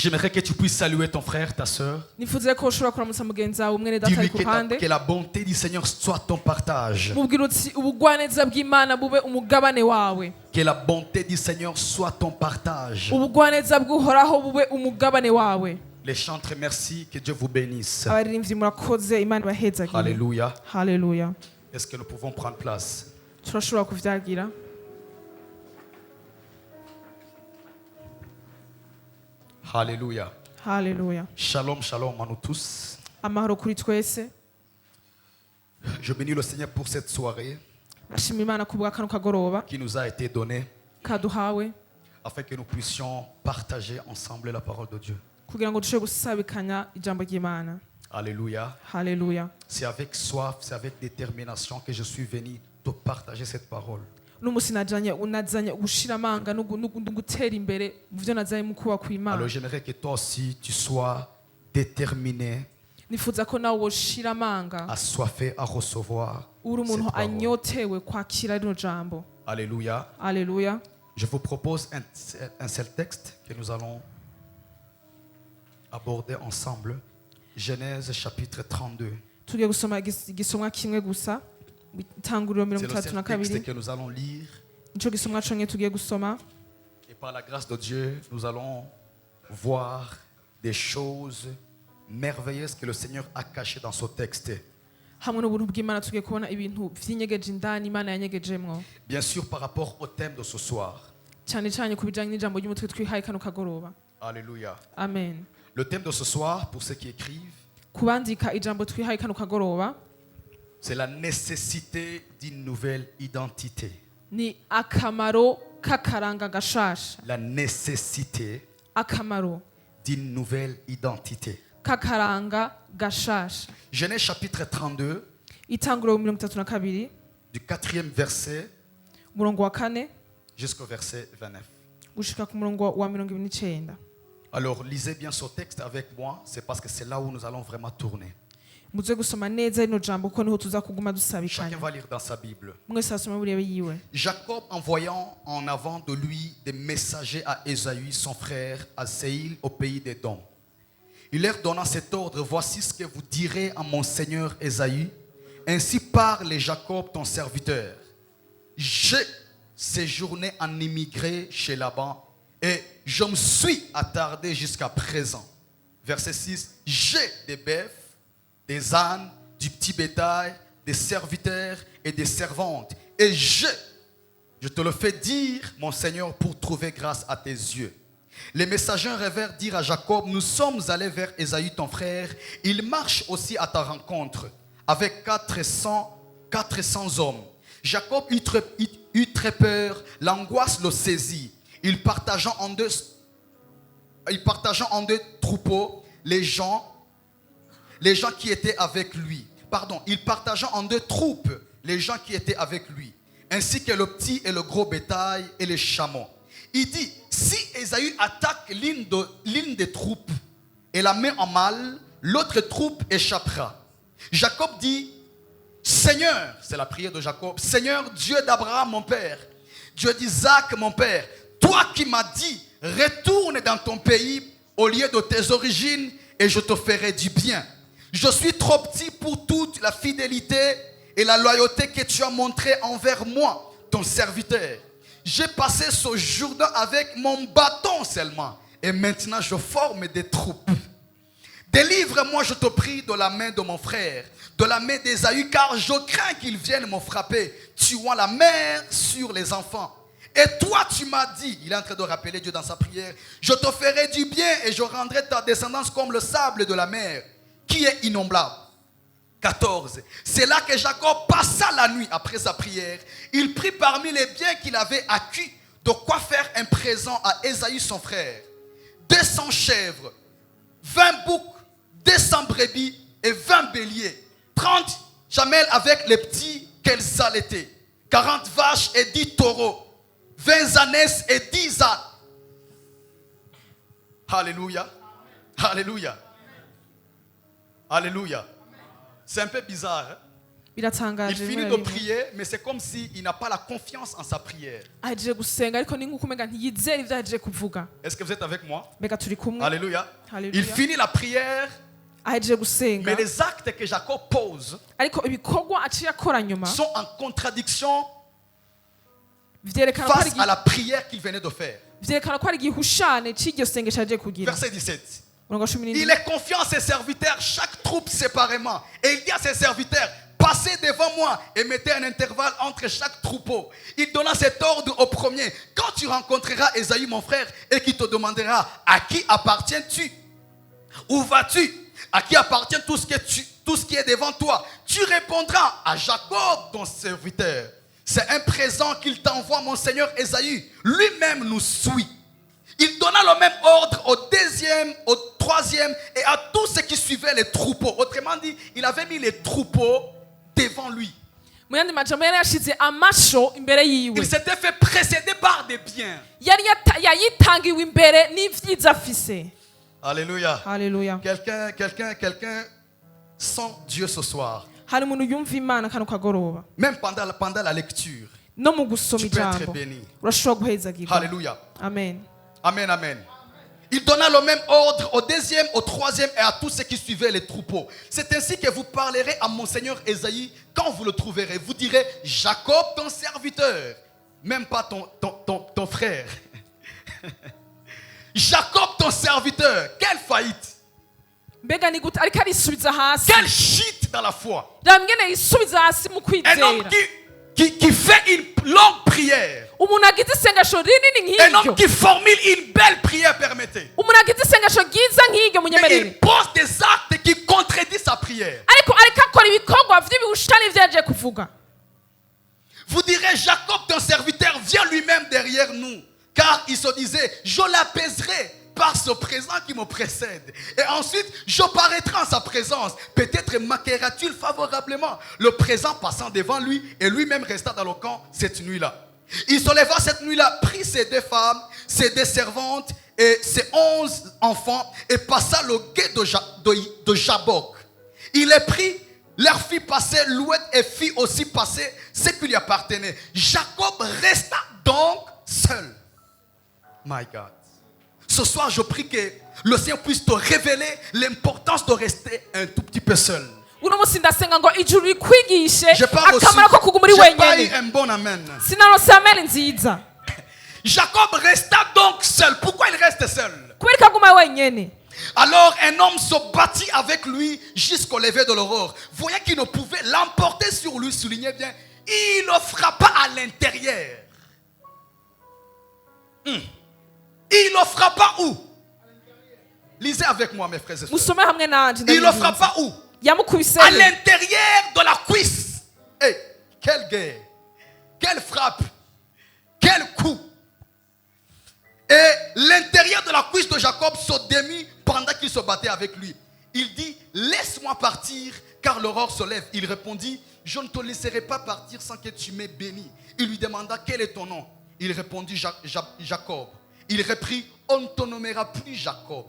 J'aimerais que tu puisses saluer ton frère, ta sœur. nifuza ko ushobora kuramutsa mugenzi wawe umwe data Dis-lui ari ku ruhande que la bonté du Seigneur soit ton partage. mubwira uti ubugwaneza bw'Imana bube umugabane wawe Que la bonté du Seigneur soit ton partage. ubugwaneza bw'uhoraho bube umugabane wawe. Les chantres, merci, que Dieu vous bénisse. abaririmbyi murakoze Imana ibahezagire. Alléluia. Haleluya. Est-ce que nous pouvons prendre place? turashobora kuvyagira. Alléluia. Haleluya. Shalom, shalom à nous tous. amahoro kuri twese. Je bénis le Seigneur pour cette soirée ashima Imana kubwa kano kagoroba qui nous a été donnée kaduhawe afin que nous puissions partager ensemble la parole de Dieu. kugira ngo dushobore gusabikanya ijambo ry'Imana. Alléluia. Haleluya. C'est avec soif, c'est avec détermination que je suis venu te partager cette parole. n'umusi unazanye gushira amanga no gutera imbere mu byo nazanye mu kuba ku Imana. Alors j'aimerais que toi aussi tu sois déterminé, nifuza ko nawe woshira amanga assoiffé à recevoir uri umuntu cette parole. anyotewe kwakira rino jambo. Alléluia. Haleluya. Je vous propose un seul texte que nous allons aborder ensemble. Genèse chapitre 32. tugiye gusoma igisomwa kimwe gusa itanguriro C'est le seul 32. texte que nous allons lire. nico gisomwa conye tugiye gusoma Et par la grâce de Dieu, nous allons voir des choses merveilleuses que le Seigneur a cachées dans ce texte. hamwe n'ubuntu bw'Imana tugiye kubona ibintu vy'inyegeje indani Imana yanyegejemwo Bien sûr, par rapport au thème de ce soir. cyane cyane ku bijanye n'ijambo ry'umutwe twihaye kano kagoroba. Alléluia. Amen. Le thème de ce soir, pour ceux qui écrivent, kubandika ijambo twihaye kano kagoroba c'est la nécessité d'une nouvelle identité. ni akamaro k'akaranga gashasha. La nécessité akamaro d'une nouvelle identité. k'akaranga gashasha. Genèse chapitre 32, itanguriro 32 du 4e verset umurongo wa 4 jusqu'au verset 29. gushika ku murongo wa 29. Alors lisez bien ce texte avec moi, c'est parce que c'est là où nous allons vraiment tourner. muze gusoma neza rino jambo ko niho tuza kuguma Chacun dusabikanya. va lire dans sa Bible. mwese asoma burebe yiwe. Jacob envoyant en avant de lui des messagers à Ésaü, son frère, à Séïr, au pays d'Édom. Il leur donna cet ordre: voici ce que vous direz à mon seigneur Ésaü. Ainsi parle Jacob, ton serviteur. J'ai séjourné en immigré chez Laban et je me suis attardé jusqu'à présent. Verset 6. J'ai des bœufs, des ânes, du petit bétail, des serviteurs et des servantes. Et je te le fais dire, mon Seigneur, pour trouver grâce à tes yeux. Les messagers revèrent dire à Jacob: nous sommes allés vers Ésaü ton frère. Il marche aussi à ta rencontre avec 400 hommes. Jacob eut très peur, l'angoisse le saisit. Il partageant en deux troupeaux les gens qui étaient avec lui. Il partageant en deux troupes les gens qui étaient avec lui, ainsi que le petit et le gros bétail et les chameaux. Il dit: si Ésaü attaque l'une des troupes et la met en mal, l'autre troupe échappera. Jacob dit: Seigneur, c'est la prière de Jacob, Seigneur, Dieu d'Abraham mon père, Dieu d'Isaac mon père, toi qui m'as dit: retourne dans ton pays au lieu de tes origines et je te ferai du bien. Je suis trop petit pour toute la fidélité et la loyauté que tu as montrée envers moi, ton serviteur. J'ai passé ce jour-là avec mon bâton seulement et maintenant je forme des troupes. Délivre-moi, je te prie, de la main de mon frère, de la main d'Ésaü, car je crains qu'il vienne me frapper, tuant la mère sur les enfants. Et toi, tu m'as dit, il est en train de rappeler Dieu dans sa prière: je te ferai du bien et je rendrai ta descendance comme le sable de la mer, qui est innombrable. 14. C'est là que Jacob passa la nuit après sa prière. Il prit parmi les biens qu'il avait acquis de quoi faire un présent à Ésaü son frère: 200 chèvres, 20 boucs, 200 brebis et 20 béliers, 30 chamelles avec les petits qu'elles allaitaient, 40 vaches et 10 taureaux, 20 ânesses et 10 ânes. Alléluia. Alléluia. Alléluia. C'est un peu bizarre, hein? Il biratangaje finit rimwe de na rimwe. prier, mais c'est comme s'il n'a pas la confiance en sa prière. ahejeje gusenga ariko ni nk'uko umenga ntiyizera ivyo ahejeje kuvuga. Est-ce que vous êtes avec moi? Mbega turi kumwe. Alléluia. Alléluia. Il finit la prière, ahejeje gusenga mais les actes que Jacob pose ariko ibikorwa aciye akora nyuma sont en contradiction vyerekana ko ari face à la prière qu'il venait de faire. vyerekana ko ari igihushane c'iryo sengesho ahejeje kugira. Verset 17. Umurongo wa cumi n'indwi. Il est confiant à ses serviteurs, chaque troupe séparément. Et il dit à ses serviteurs, passez devant moi et mettez un intervalle entre chaque troupeau. Il donna cet ordre au premier. Quand tu rencontreras Ésaü, mon frère, et qu'il te demandera, à qui appartiens-tu? Où vas-tu? À qui appartient tout ce qui est devant toi? Tu répondras à Jacob, ton serviteur. C'est un présent qu'il t'envoie, mon Seigneur Ésaü. Lui-même nous suit. Il donna le même ordre au deuxième, au troisième et à tous ceux qui suivaient les troupeaux. Autrement dit, il avait mis les troupeaux devant lui. Mu yandi majambo yari yashize amasho imbere yiwe. Il s'était fait précéder par des biens. Yayitangiwe imbere n'ivyiza afise. Alléluia. Haleluya. Quelqu'un sent Dieu ce soir. Hari umuntu yumva Imana kano kagoroba. Même pendant la lecture. No mu gusoma Tu peux être ijambo. béni. Urashobora guhezagirwa. Alléluia. Amen. Amen, amen. Il donna le même ordre au deuxième, au troisième et à tous ceux qui suivaient les troupeaux. C'est ainsi que vous parlerez à mon Seigneur Ésaïe quand vous le trouverez. Vous direz, Jacob, ton serviteur. Même pas ton frère. Jacob, ton serviteur. Quelle faillite. Mbega ni gute ariko arisubiza hasi. Quelle chute dans la foi. Ramgene yisubiza hasi mu Un homme kwizera. qui fait une longue prière. Umuntu agize isengesho rinini Un homme nk'iryo. qui formule une belle prière, permettez. Umuntu agize isengesho ryiza nk'iryo Mais munyemerere. il pose des actes qui contredisent sa prière. Ariko akora ibikorwa vy'ibihushane ivyo yaje kuvuga. Vous direz, Jacob, ton serviteur, vient lui-même derrière nous. Car il se disait, je l'apaiserai par ce présent qui me précède. Et ensuite, je paraîtrai en sa présence. Peut-être m'accueillera-t-il favorablement. Le présent passant devant lui, et lui-même resta dans le camp cette nuit-là. Il se leva cette nuit-là, prit ses 2 femmes, ses 2 servantes et ses 11 enfants, et passa le gué de Jabok. Il les prit, leur fit passer l'oued et fit aussi passer ce qui lui appartenait. Jacob resta donc seul. My God. Ce soir, je prie que le Seigneur puisse te révéler l'importance de rester un tout petit peu seul. Uno musi ndasenga ngo ijuru rikwigishe J'ai pas reçu, akamaro ko kuguma uri j'ai pas eu wenyene. un bon amen. Sinarose amen nziza. Jacob resta donc seul. Pourquoi il reste seul? Kubera ko aguma wenyene. Alors un homme se battit avec lui jusqu'au lever de l'aurore. Voyant qu'il ne pouvait l'emporter sur lui, soulignez bien, il le frappa à l'intérieur. Il le frappa où? Lisez avec moi, mes frères et sœurs. Musome hamwe nanje. Il le frappa où? Yamukubise À l'intérieur de la cuisse. Hey, quelle guerre, quelle frappe, quel coup. Et l'intérieur de la cuisse de Jacob se démit pendant qu'il se battait avec lui. Il dit, laisse-moi partir car l'aurore se lève. Il répondit, je ne te laisserai pas partir sans que tu m'aies béni. Il lui demanda, quel est ton nom? Il répondit, Jacob. Il reprit, on ne te nommera plus Jacob,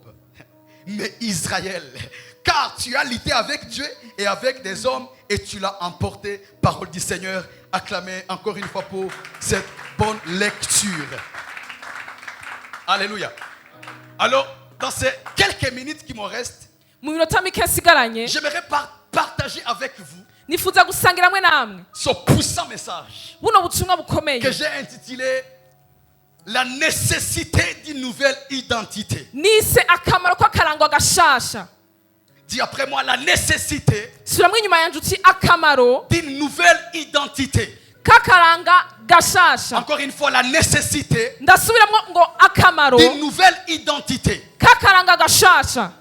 mais Israël, car tu as lutté avec Dieu et avec des hommes et tu l'as emporté. Parole du Seigneur. Acclamez encore une fois pour cette bonne lecture. Alléluia. Alors, dans ces quelques minutes qui me restent, mu minota mike nsigaranye j'aimerais partager avec vous nifuza gusangira hamwe namwe ce puissant message buno butumwa bukomeye que j'ai intitulé la nécessité d'une nouvelle identité. nise akamaro k'akarango gashasha. Dis après moi, la nécessité subiramwo inyuma yanje uti akamaro d'une nouvelle identité. k'akaranga gashasha. Encore une fois, la nécessité ndasubiramwo ngo akamaro d'une nouvelle identité. k'akaranga gashasha.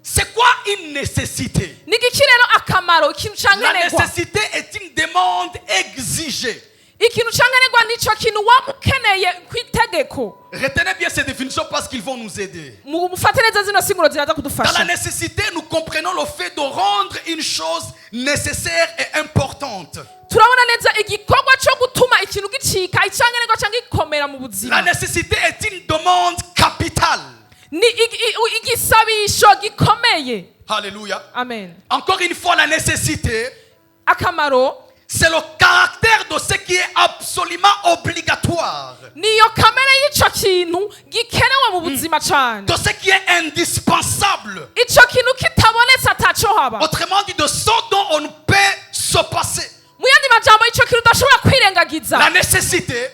C'est quoi une nécessité? Ni iki rero akamaro? Ikintu La cankenerwa. nécessité est une demande exigée. Ikintu cankenerwa nico kintu wamukeneye kw'itegeko. Retenez bien ces définitions parce qu'ils vont nous aider. Mufate neza zino siguro ziraza Dans la kudufasha. nécessité, nous comprenons le fait de rendre une chose nécessaire et importante. Turabona neza igikorwa cyo gutuma ikintu gicika icankenerwa canke gikomera mu La buzima. nécessité est une demande capitale. Ni igisabisho gikomeye. Alléluia. Amen. Encore une fois, la nécessité akamaro c'est le caractère de ce qui est absolument obligatoire, niyo kamere y'ico kintu gikenewe mu buzima cane, de ce qui est indispensable. ico kintu kitabonetse ataco haba. Autrement dit, de ce dont on ne peut se passer. Mu yandi majambo ico kintu udashobora kwirengagiza, La nécessité,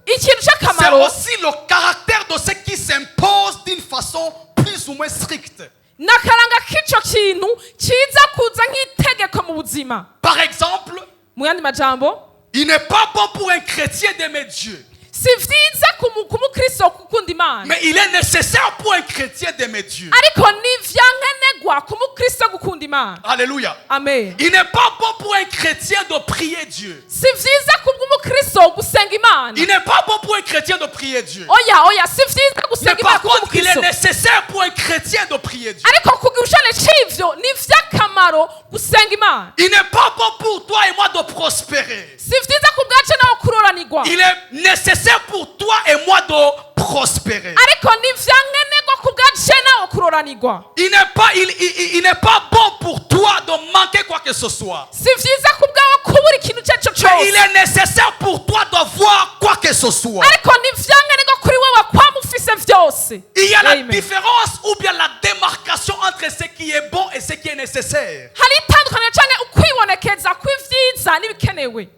ikintu c'est c'akamaro aussi le caractère de ce qui s'impose d'une façon plus ou moins stricte. n'akaranga k'ico kintu kiza kuza nk'itegeko mu buzima. Par exemple, Mu yandi majambo, il n'est pas bon pour un chrétien d'aimer Dieu, si vyiza ku mukristo gukunda Imana, mais il est nécessaire pour un chrétien d'aimer Dieu. ariko ni vyankenerwa ku mukristo gukunda Imana. Alléluia. Amen. Il n'est pas bon pour un chrétien de prier Dieu. Si vyiza ku bw'umukristo gusenga Imana. Il n'est pas bon pour un chrétien de prier Dieu. Oya si vyiza Mais gusenga Imana par ku contre, il est mukristo, nécessaire pour un chrétien de prier Dieu. ariko ku gishane c'ivyo ni vy'akamaro gusenga Imana. Il n'est pas bon pour toi et moi de prospérer. Si vyiza ku bwacu naho kuroranirwa, Il est nécessaire pour toi et moi de prospérer. ariko ni vyankenerwa ku bwacu naho kuroranirwa. Il n'est pas bon pour toi de manquer quoi que ce soit. Si vyiza ku bwawe kubura ikintu ico Mais cose, il est nécessaire pour toi d'avoir quoi que ce soit. ariko ni vyankenerwa kuri wewe kwama ufise vyose. Il y a la Amen. différence ou bien la démarcation entre ce qui est bon et ce qui est nécessaire. Hari itandukaniro canke ukwibonekeza kw'ivyiza n'ibikenewe.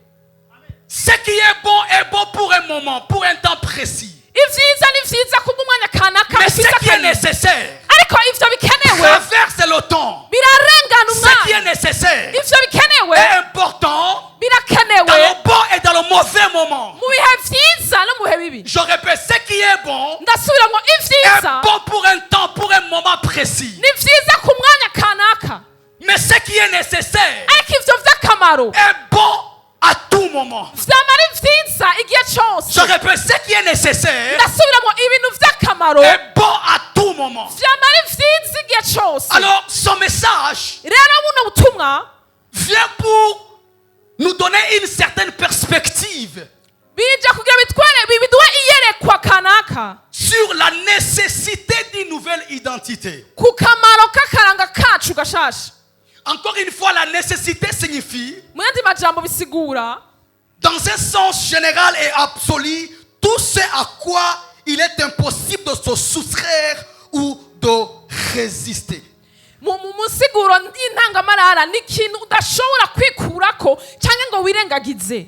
Ce qui est bon pour un moment, pour un temps précis. Ivyiza ni vyiza kubw'umwanya kanaka Mais ce bifise qui est akamaro. nécessaire Ariko ivyo bikenewe traverse le temps. birarengana Ce qui est umwanya. nécessaire Ivyo bikenewe est important dans birakenewe le bon et dans le mauvais moment. mu bihe vyiza no mu bihe bibi. Je répète, ce qui est bon Ndasubiramwo ivyiza est bon pour un temps, pour un moment précis. ni vyiza ku mwanya kanaka, Mais ce qui est nécessaire ariko ivyo vy'akamaro est bon à tout moment. vyama ari vyiza igihe Je cose. répète, ce qui est nécessaire Ndasubiramwo ibintu vy'akamaro est bon à tout moment. vyama ari vyiza igihe cose. Alors, ce message Rero buno butumwa vient pour nous donner une certaine perspective bija kugira biduhe iyerekwa kanaka sur la nécessité d'une nouvelle identité. ku kamaro k'akaranga kacu gashasha. Encore une fois, la nécessité signifie, Mu yandi majambo bisigura, dans un sens général et absolu, tout ce à quoi il est impossible de se soustraire ou de résister. mu musiguro y'intangamarara ni ikintu udashobora kwikurako canke ngo wirengagize.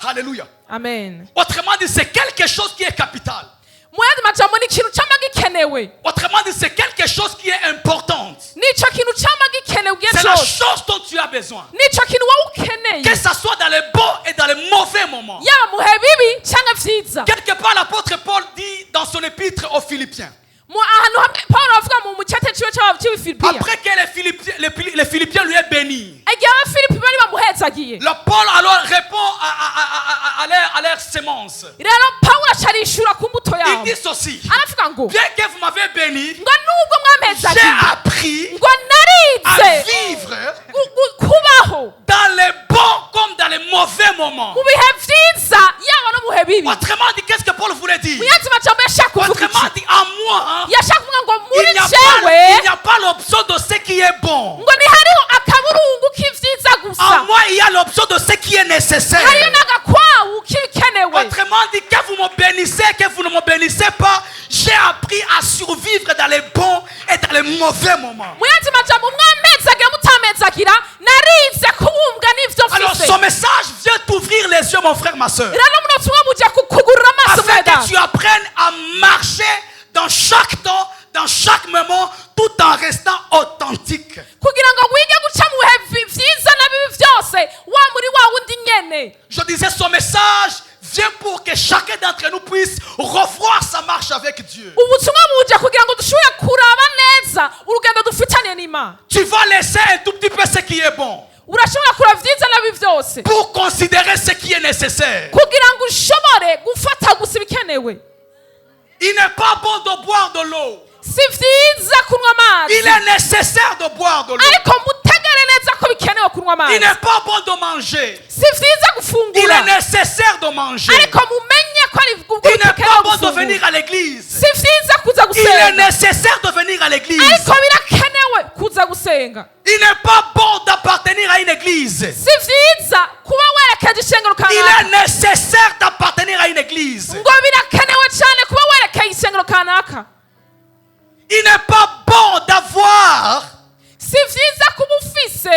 Alléluia. Amen. Autrement dit, c'est quelque chose qui est capital. Mu yandi majambo ni ikintu cama gikenewe, Autrement dit, c'est quelque chose qui est important. nico kintu cama gikenewe igihe C'est la cose, chose dont tu as besoin. nico kintu wowe ukeneye, Que ça soit dans les bons et dans les mauvais moments. yaba mu bihe bibi canke vyiza. Quelque part, l'apôtre Paul dit dans son épître aux Philippiens, Mu ahantu hamwe Pawulo avuga mu cete ciwe c'Abafilipiya, après que les Philippiens lui aient béni, igihe Abafilipi bari bamuhezagiye, le Paul alors répond à leur sémence. rero Pawulo aca arishura ku mbuto Il yabo, dit ceci: aravuga ngo bien que vous m'avez béni, ngo nubwo mwamezagiye, j'ai appris ngo à narize vivre kubaho dans les bons comme dans les mauvais moments. mu bihe vyiza yaba no mu bihe bibi. Autrement dit, qu'est-ce que Paul voulait dire? Mu yandi majambo yashaka kuvuga Autrement iki? dit, en moi, Yashaka kuvuga ngo muri il n'y jewe a pas l'option de ce qui est bon. ngo ntihariho akaburungu k'ivyiza gusa, En moi, il y a l'option de ce qui est nécessaire. hariyo n'agakwawu k'ibikenewe. Autrement dit, que vous me bénissez, que vous ne me bénissez pas, j'ai appris à survivre dans les bons et dans les mauvais moments. Mu yandi majambo mwamezagira mutamezagira narize kubumva n'ivyo Alors, mfise. ce message vient t'ouvrir les yeux, mon frère, ma soeur, Rero muno butumwa buja kukugurura amaso afin mweda, que tu apprennes à marcher dans chaque temps, dans chaque moment, tout en restant authentique. kugira ngo wige guca mu bihe vyiza na bibi vyose wa muri wa wundi nyene. Je disais, ce message vient pour que chacun d'entre nous puisse revoir sa marche avec Dieu. Ubutumwa buja kugira ngo dushobore kuraba neza urugendo dufitanye n'Imana. Tu vas laisser un tout petit peu ce qui est bon Urashobora kuraba vyiza na bibi vyose pour considérer ce qui est nécessaire. kugira ngo ushobore gufata gusa ibikenewe. Il n'est pas bon de boire de l'eau. Si vyiza kunywa Il amazi, est nécessaire de boire de l'eau. ariko mutegere neza ko bikenewe kunywa Il amazi. n'est pas bon de manger. Si vyiza Il gufungura, est nécessaire de manger. ariko mumenye ko ari ubwo Il n'est pas bikenewe bon de gufungura. venir à l'église. Si vyiza kuza Il est gusenga, nécessaire de venir à l'église. ariko birakenewe kuza Mais gusenga Il n'est pas bon d'appartenir à une église. si vyiza kuba werekeje ishengero Il kanaka est nécessaire d'appartenir à une église. ngo birakenewe cyane kuba werekeye ishengero kanaka. Il n'est pas bon d'avoir Si vyiza kuba ufise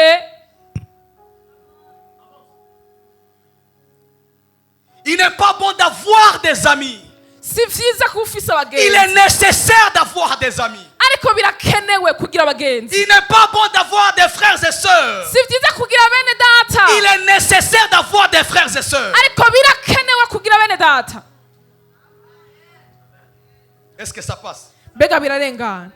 il n'est pas bon d'avoir des amis. si vyiza kuba ufise Il est abagenzi nécessaire d'avoir des amis. ariko birakenewe kugira abagenzi. Il n'est pas bon d'avoir des frères et sœurs. Si vyiza kugira bene data Il est nécessaire d'avoir des frères et sœurs. ariko birakenewe kugira bene data. Est-ce que ça passe? Mbega birarengana.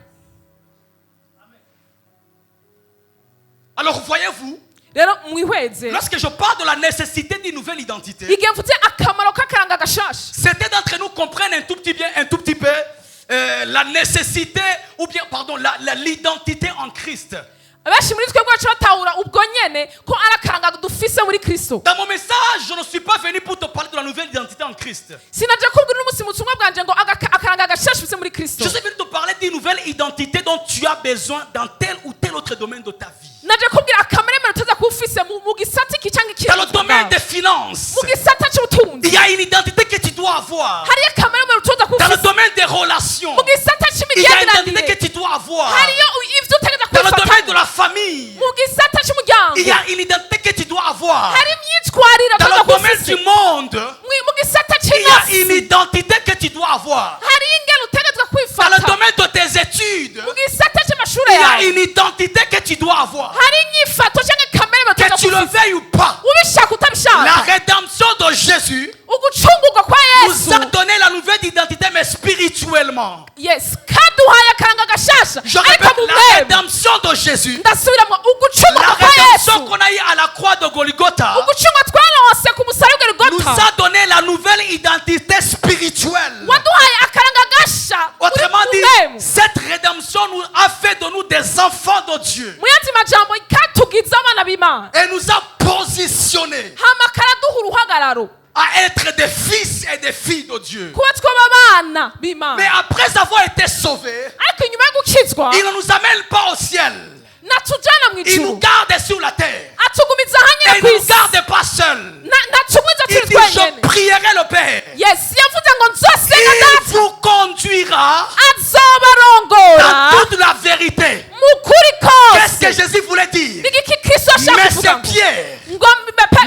Alors voyez-vous, Rero mwihweze lorsque je parle de la nécessité d'une nouvelle identité, igihe mvuze akamaro k'akaranga gashasha certains d'entre nous comprennent un tout petit peu la nécessité ou bien pardon l'identité en Christ. abenshi muri twebwe baca batahura ubwo nyene ko ari akaranga dufise muri Kristo. Dans mon message, je ne suis pas venu pour te parler de la nouvelle identité en Christ. Sinaje kubwira n'umusi mu butumwa bwanje ngo akaranga gashasha ufise muri Kristo. Je suis venu te parler d'une nouvelle identité dont tu as besoin dans tel ou tel autre domaine de ta vie. Naje kubwira akameremere utaza kuba ufise mu gisata iki cyangwa iki. Dans le domaine des finances, mu gisata cy'ubutunzi il y a une identité que tu dois avoir. hariyo akameremere utaza kuba Dans le ufise domaine des relations, mu gisata il y a une identité c'imigenderanire que tu dois avoir. hariyo ivyo utegeza Dans le domaine de kubifatanya la famille, mu gisata c'umuryango il y a une identité que tu dois avoir. hari imyitwarire Dans utaza le kuba domaine ufise du monde, mu gisata il y a une c'inosi identité que tu dois avoir. hariyo ingene utegezwa Dans le kwifata domaine de tes études, mu gisata c'amashure il y a yawe une identité que tu dois avoir. hari inyifato cyangwa akameremere Que utaza tu le kuba ufise veuilles ou pas. ubishaka La utabishaka rédemption de Jésus ugucungurwa kwa Yesu nous a donné la nouvelle identité, mais spirituellement. yes kaduhaye akaranga gashasha Je ariko répète, mu la mwemu rédemption de Jésus, ndasubiramo la ugucungurwa kwa rédemption Yesu qu'on a eue à la croix de Golgotha, ugucungwa twaronse ku musaraba nous w'Igorogota a donné la nouvelle identité spirituelle. waduhaye akaranga gasha Autrement uri dit, mu mwemu cette rédemption nous a fait de nous des enfants de Dieu mu yandi majambo katugize abana b'Imana et nous a positionnés hama karaduha uruhagararo à être des fils et des filles de Dieu. kuba twaba abana Mais b'Imana après avoir été sauvés, ariko inyuma yo gukizwa il ne nous amène pas au ciel. natujana mu Il nous ijuru garde sur la terre. atugumiza Et hanyine il ku ne nous isi garde pas seuls. natugwiza Il turi dit, twenyene je prierai le Père. yes yavuze ngo nzosenga Il data vous conduira azobarongora dans toute la vérité. mu kuri Qu'est-ce que kose Jésus voulait dire? n'igiki Kristo ashaka Monsieur kuvuga ngo Pierre, ngo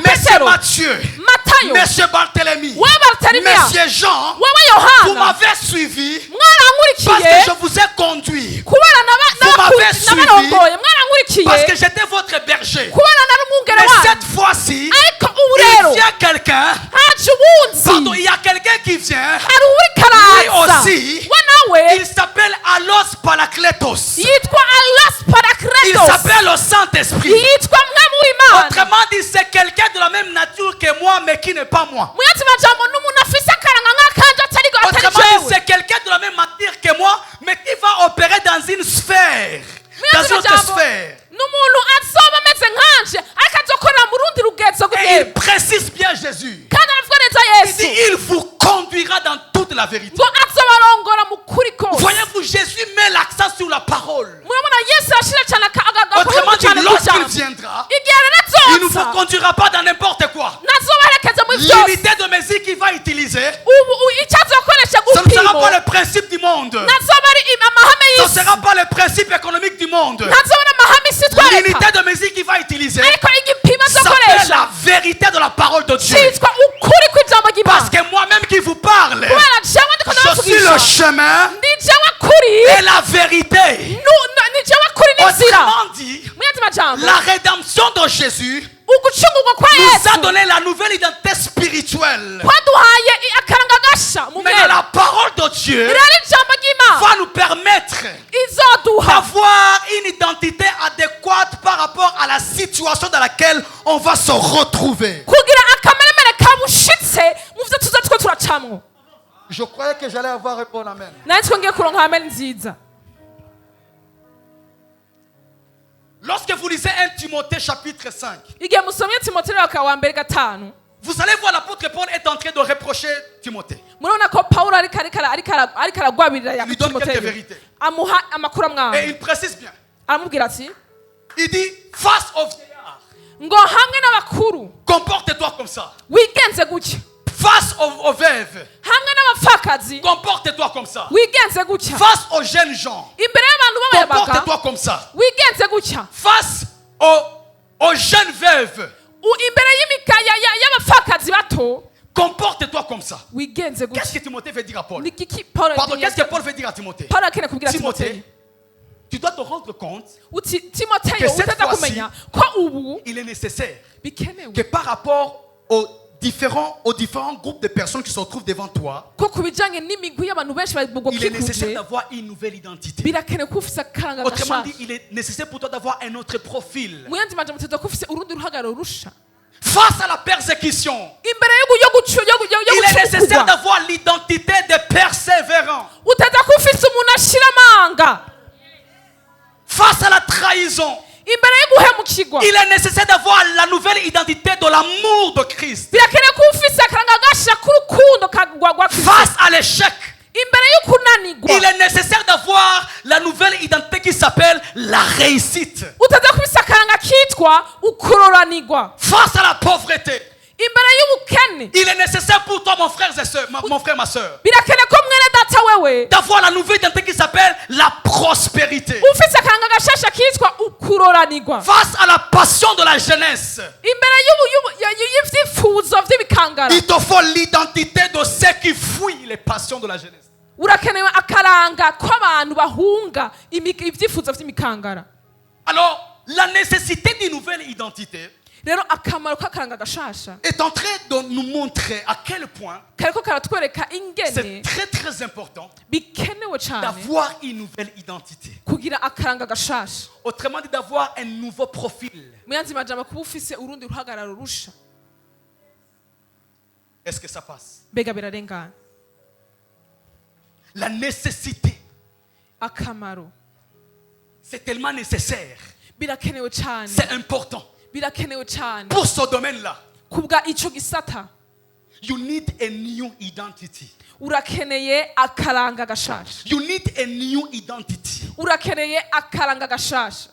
Monsieur Petero Matthieu, Matayo Monsieur Barthélemy, wewe Bartelemiya Monsieur Jean, wewe vous Yohana m'avez suivi parce mwarankurikiye que je vous ai conduit, kubera Vous m'avez suivi n'abarongoye mwarankurikiye parce que j'étais votre berger. kubera nari umwungere Mais wanyu cette fois-ci, ariko ubu il rero vient quelqu'un, haje uwunzi pardon, il y a quelqu'un qui vient, hari uwuriko araza aussi, we nawe il s'appelle Allos Parakletos. yitwa Alas Il Parakletos s'appelle le Saint-Esprit. yitwa mwami w'Imana Autrement dit, c'est quelqu'un de la même nature que moi, mais qui n'est pas moi. mu yandi majambo n'umuntu afise akaranga nk'akanje atari Autrement dit, jewe c'est quelqu'un de la même nature que moi, mais qui va opérer dans une sphère, mu dans yandi une autre majambo sphère. n'umuntu azoba ameze nkanje ariko azokorera mu rundi rugezo Et il rw'ibintu précise bien Jésus. kandi aravuga neza Il Yesu dit, il vous conduira dans toute la vérité. ngo azobarongora mu kuri kose Voyez-vous, Jésus met l'accent sur la parole. murabona Yesu arashira cyane Autrement agakurumu dit, cyane ku lorsqu'il jambo viendra, igihe rero il ne vous azoza conduira pas dans n'importe quoi. nazobaherekeza muri byose L'unité de mesure qu'il va utiliser, icyo azokoresha ce ne sera gupimo pas le principe du monde. nazoba ari amahame Ce ne y'isi sera pas le principe économique du monde. nazoba ari amahame isi twereka L'unité de mesure qu'il va utiliser ariko igipimo s'appelle azokoresha la vérité de la parole de Dieu. cyitwa ukuri kw'ijambo Parce ry'Imana que moi-même qui vous parle, kubera jewe ndiko je suis le ndabavugisha chemin ndi jewe kuri et la vérité. ni jewe kuri n'inzira Autrement dit, mu yandi majambo la rédemption de Jésus ugucungurwa kwa nous a Yesu donné la nouvelle identité spirituelle. kwaduhaye akaranga gasha mu Mais mwene la parole de Dieu rero ijambo ry'Imana va nous permettre izoduha d'avoir une identité adéquate par rapport à la situation dans laquelle on va se retrouver. kugira akameremere kabushitse mu vyo tuza two turacamwo. Je croyais que j'allais avoir un bon amen. Nanditse ngiye kuronka amen nziza. Lorsque vous lisez 1 Timothée chapitre 5, Igihe musomye Timotheo wa mbere gatanu vous allez voir l'apôtre Paul est en train de reprocher Timothée. murabona ko Paulo ariko aragwabirira ya Il lui donne quelques Timotheo vérités. amuha amakuru Et amwanga il précise bien. aramubwira ati Il dit, face au vieillard, ngo hamwe n'abakuru comporte-toi comme ça. wigenze gutya, Face aux veuves, hamwe n'abapfakazi comporte-toi comme ça. wigenze gutya, Face aux jeunes gens, imbere y'abantu b'abayabaga comporte-toi comme ça. wigenze gutya, Face aux jeunes veuves, imbere y'abapfakazi bato comporte-toi comme ça. wigenze Qu'est-ce gutya. que Timothée veut dire à Paul? Ni kiki Paulo Pardon, qu'est-ce que yagiye- Paul veut dire à Timothée? Paulo akeneye kubwira Timothée, Timoteyo tu dois te rendre compte uti Timoteyo Que cette utaza fois-ci- kumenya ko ubu qu'il est nécessaire bikenewe que par rapport aux différents groupes de personnes qui se retrouvent devant toi, ko ku bijyanye n'imigwi y'abantu benshi il est nécessaire bagukikuje d'avoir une nouvelle identité. birakenewe ko ufise akaranga Autrement gashasha. dit, il est nécessaire pour toi d'avoir un autre profil. mu yandi majambo tuza ko ufise urundi ruhagararo rusha Face à la persécution, imbere yo il est nécessaire gucurugwa d'avoir l'identité de persévérant. utaza ko ufise umuntu ashira amanga Face à la trahison, imbere yo guhemukirwa il est nécessaire d'avoir la nouvelle identité de l'amour de Christ. birakenewe ko ufise akaranga gasha k'urukundo kagwa Kristo. Face à l'échec, imbere yo kunanirwa il est nécessaire d'avoir la nouvelle identité qui s'appelle la réussite. utaza ko ufise akaranga kitwa ukuroranirwa Face à la pauvreté, imbere y'ubukene il est nécessaire pour toi, mon frère et soeur, mon frère, ma soeur, birakenewe ko mwene data wewe d'avoir la nouvelle identité qui s'appelle la prospérité. ufise akaranga gashasha kitwa ukuroranirwa Face à la passion de la jeunesse, imbere y'ivyifuzo vy'ibikangara il te faut l'identité de ceux qui fuient les passions de la jeunesse. urakenewe akaranga kw'abantu bahunga ivyifuzo vy'imikangara. Alors, la nécessité d'une nouvelle identité rero akamaro k'akaranga gashasha est en train de nous montrer à quel point kariko karatwereka c'est ingene très très important bikenewe cane d'avoir une nouvelle identité. kugira akaranga gashasha. Autrement dit, d'avoir un nouveau profil. mu yandi majambo kuba ufise urundi ruhagararo rusha. Est-ce que ça passe? mbega birarengana. La nécessité, akamaro c'est tellement nécessaire. birakenewe cane, C'est important. birakenewe cane Pour ce domaine-là, kubwa ico gisata you need a new identity. urakeneye akaranga gashasha, You need a new identity. urakeneye akaranga gashasha.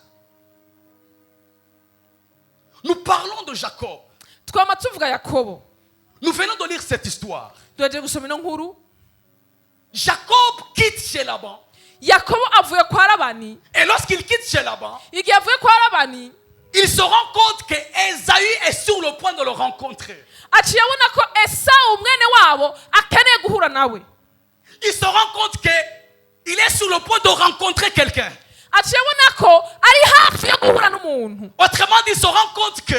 Nous parlons de Jacob. twama tuvuga Yakobo, Nous venons de lire cette histoire. tuhejeje gusoma ino nkuru. Jacob quitte chez Laban. Yakobo avuye kwa Labani. Et lorsqu'il quitte chez Laban, igihe avuye kwa Labani il se rend compte que Ésaü est sur le point de le rencontrer. aciye abona ko Esawu mwene wabo akeneye guhura nawe. Il se rend compte que il est sur le point de rencontrer quelqu'un. aciye abona ko ari hafi yo guhura n'umuntu. Autrement dit, il se rend compte que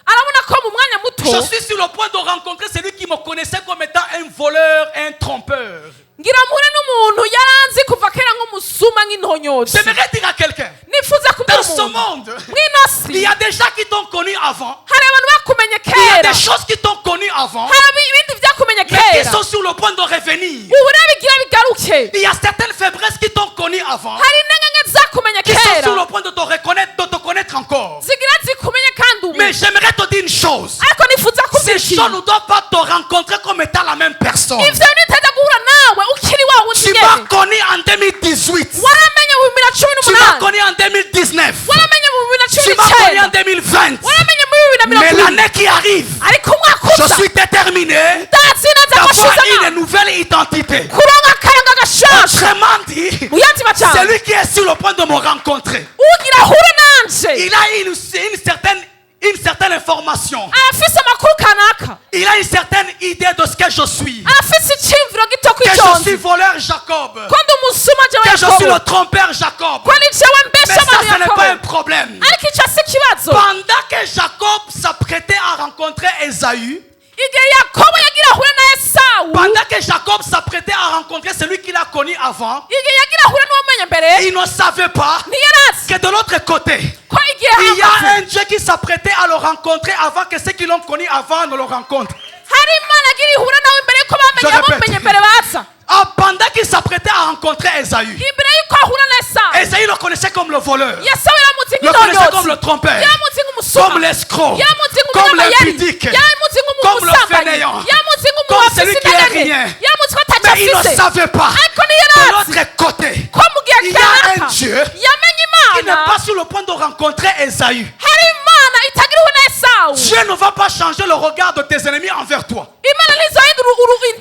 arabona ko mu mwanya je muto suis sur le point de rencontrer celui qui me connaissait comme étant un voleur, un trompeur. ngira mpure n'umuntu yaranzi kuva kera nk'umusuma nk'intonyozi. J'aimerais dire à quelqu'un, nifuza kubwira dans ce umuntu monde, mw'ino si il y a des gens qui t'ont connu avant. hari abantu bakumenye Il y a kera, des choses qui t'ont connu avant, hari ibindi byakumenye mais qui kera sont sur le point de revenir. ubu rero bigira bigaruke. Il y a certaines faiblesses qui t'ont connu avant, hari intege nke zakumenye qui sont sur kera le point de te connaître encore. zigira zikumenye kandi ubu. Mais j'aimerais te dire une chose. ariko nifuza kubwira Ces gens ikintu, ne doivent pas te rencontrer comme étant la même personne. ivyo niteza guhura nawe ukiri wa wundi Tu m'as nyene. connu en 2018. waramenye mu 2018, Tu m'as connu en 2019. waramenye mu Tu m'as connu en 2019, 2020. waramenye mu Mais 2020. l'année qui arrive, ariko umwaka je uza suis déterminé ndazi neza ko d'avoir ashizemo une nouvelle identité. kuronka akaranga gashasha. Autrement dit, mu yandi majambo celui qui est sur le point de me rencontrer, ugira ahure nanje il a une certaine information. arafise amakuru kanaka, Il a une certaine idée de ce que je suis. arafise iciyumviro gito Que je kw'iconzi suis voleur Jacob. ko ndi umusuma jewe Que je suis le Yakobo, trompeur Jacob. ko ni jewe Mais mbesha ça, abantu ce n'est Yakobo. pas un problème. ariko ico si ikibazo. Pendant que Jacob s'apprêtait à rencontrer Ésaü, igihe Yakobo yagira ahure na Esawu, pendant que Jacob s'apprêtait à rencontrer celui qu'il a connu avant, igihe yagira ahure n'uwamenye mbere il ne savait pas ntiyarazi que de l'autre côté, ko igihe il y a hahagaze un Dieu qui s'apprêtait à le rencontrer avant que ceux qui l'ont connu avant ne le rencontrent. hari Imana agira ihure nawe imbere yuko Je bamenye répète. abamumenye mbere baza. Pendant qu'il s'apprêtait à rencontrer Ésaü, imbere yuko ahura na Esawu, Ésaü le connaissait comme le voleur, Esawu yaramuzi le connaissait comme nk'intonyozi, le trompeur, yaramuzi nk'umusuma, comme l'escroc, yaramuzi comme nk'umunyamayeri, l'impudique, yaramuzi comme le nk'umusambanyi, fainéant, yaramuzi comme celui qui est nk'umuwafisi rien. yaramuzi ko mais il ne atacafise savait pas. ariko De ntiyarazi l'autre côté, ko mu gihe il y a un kanaka Dieu yamenye Imana qui n'est pas sur le point de rencontrer Ésaü. hari imana itagiriwe na esawu Dieu ne va pas changer le regard de tes ennemis envers toi. imana ntizohindura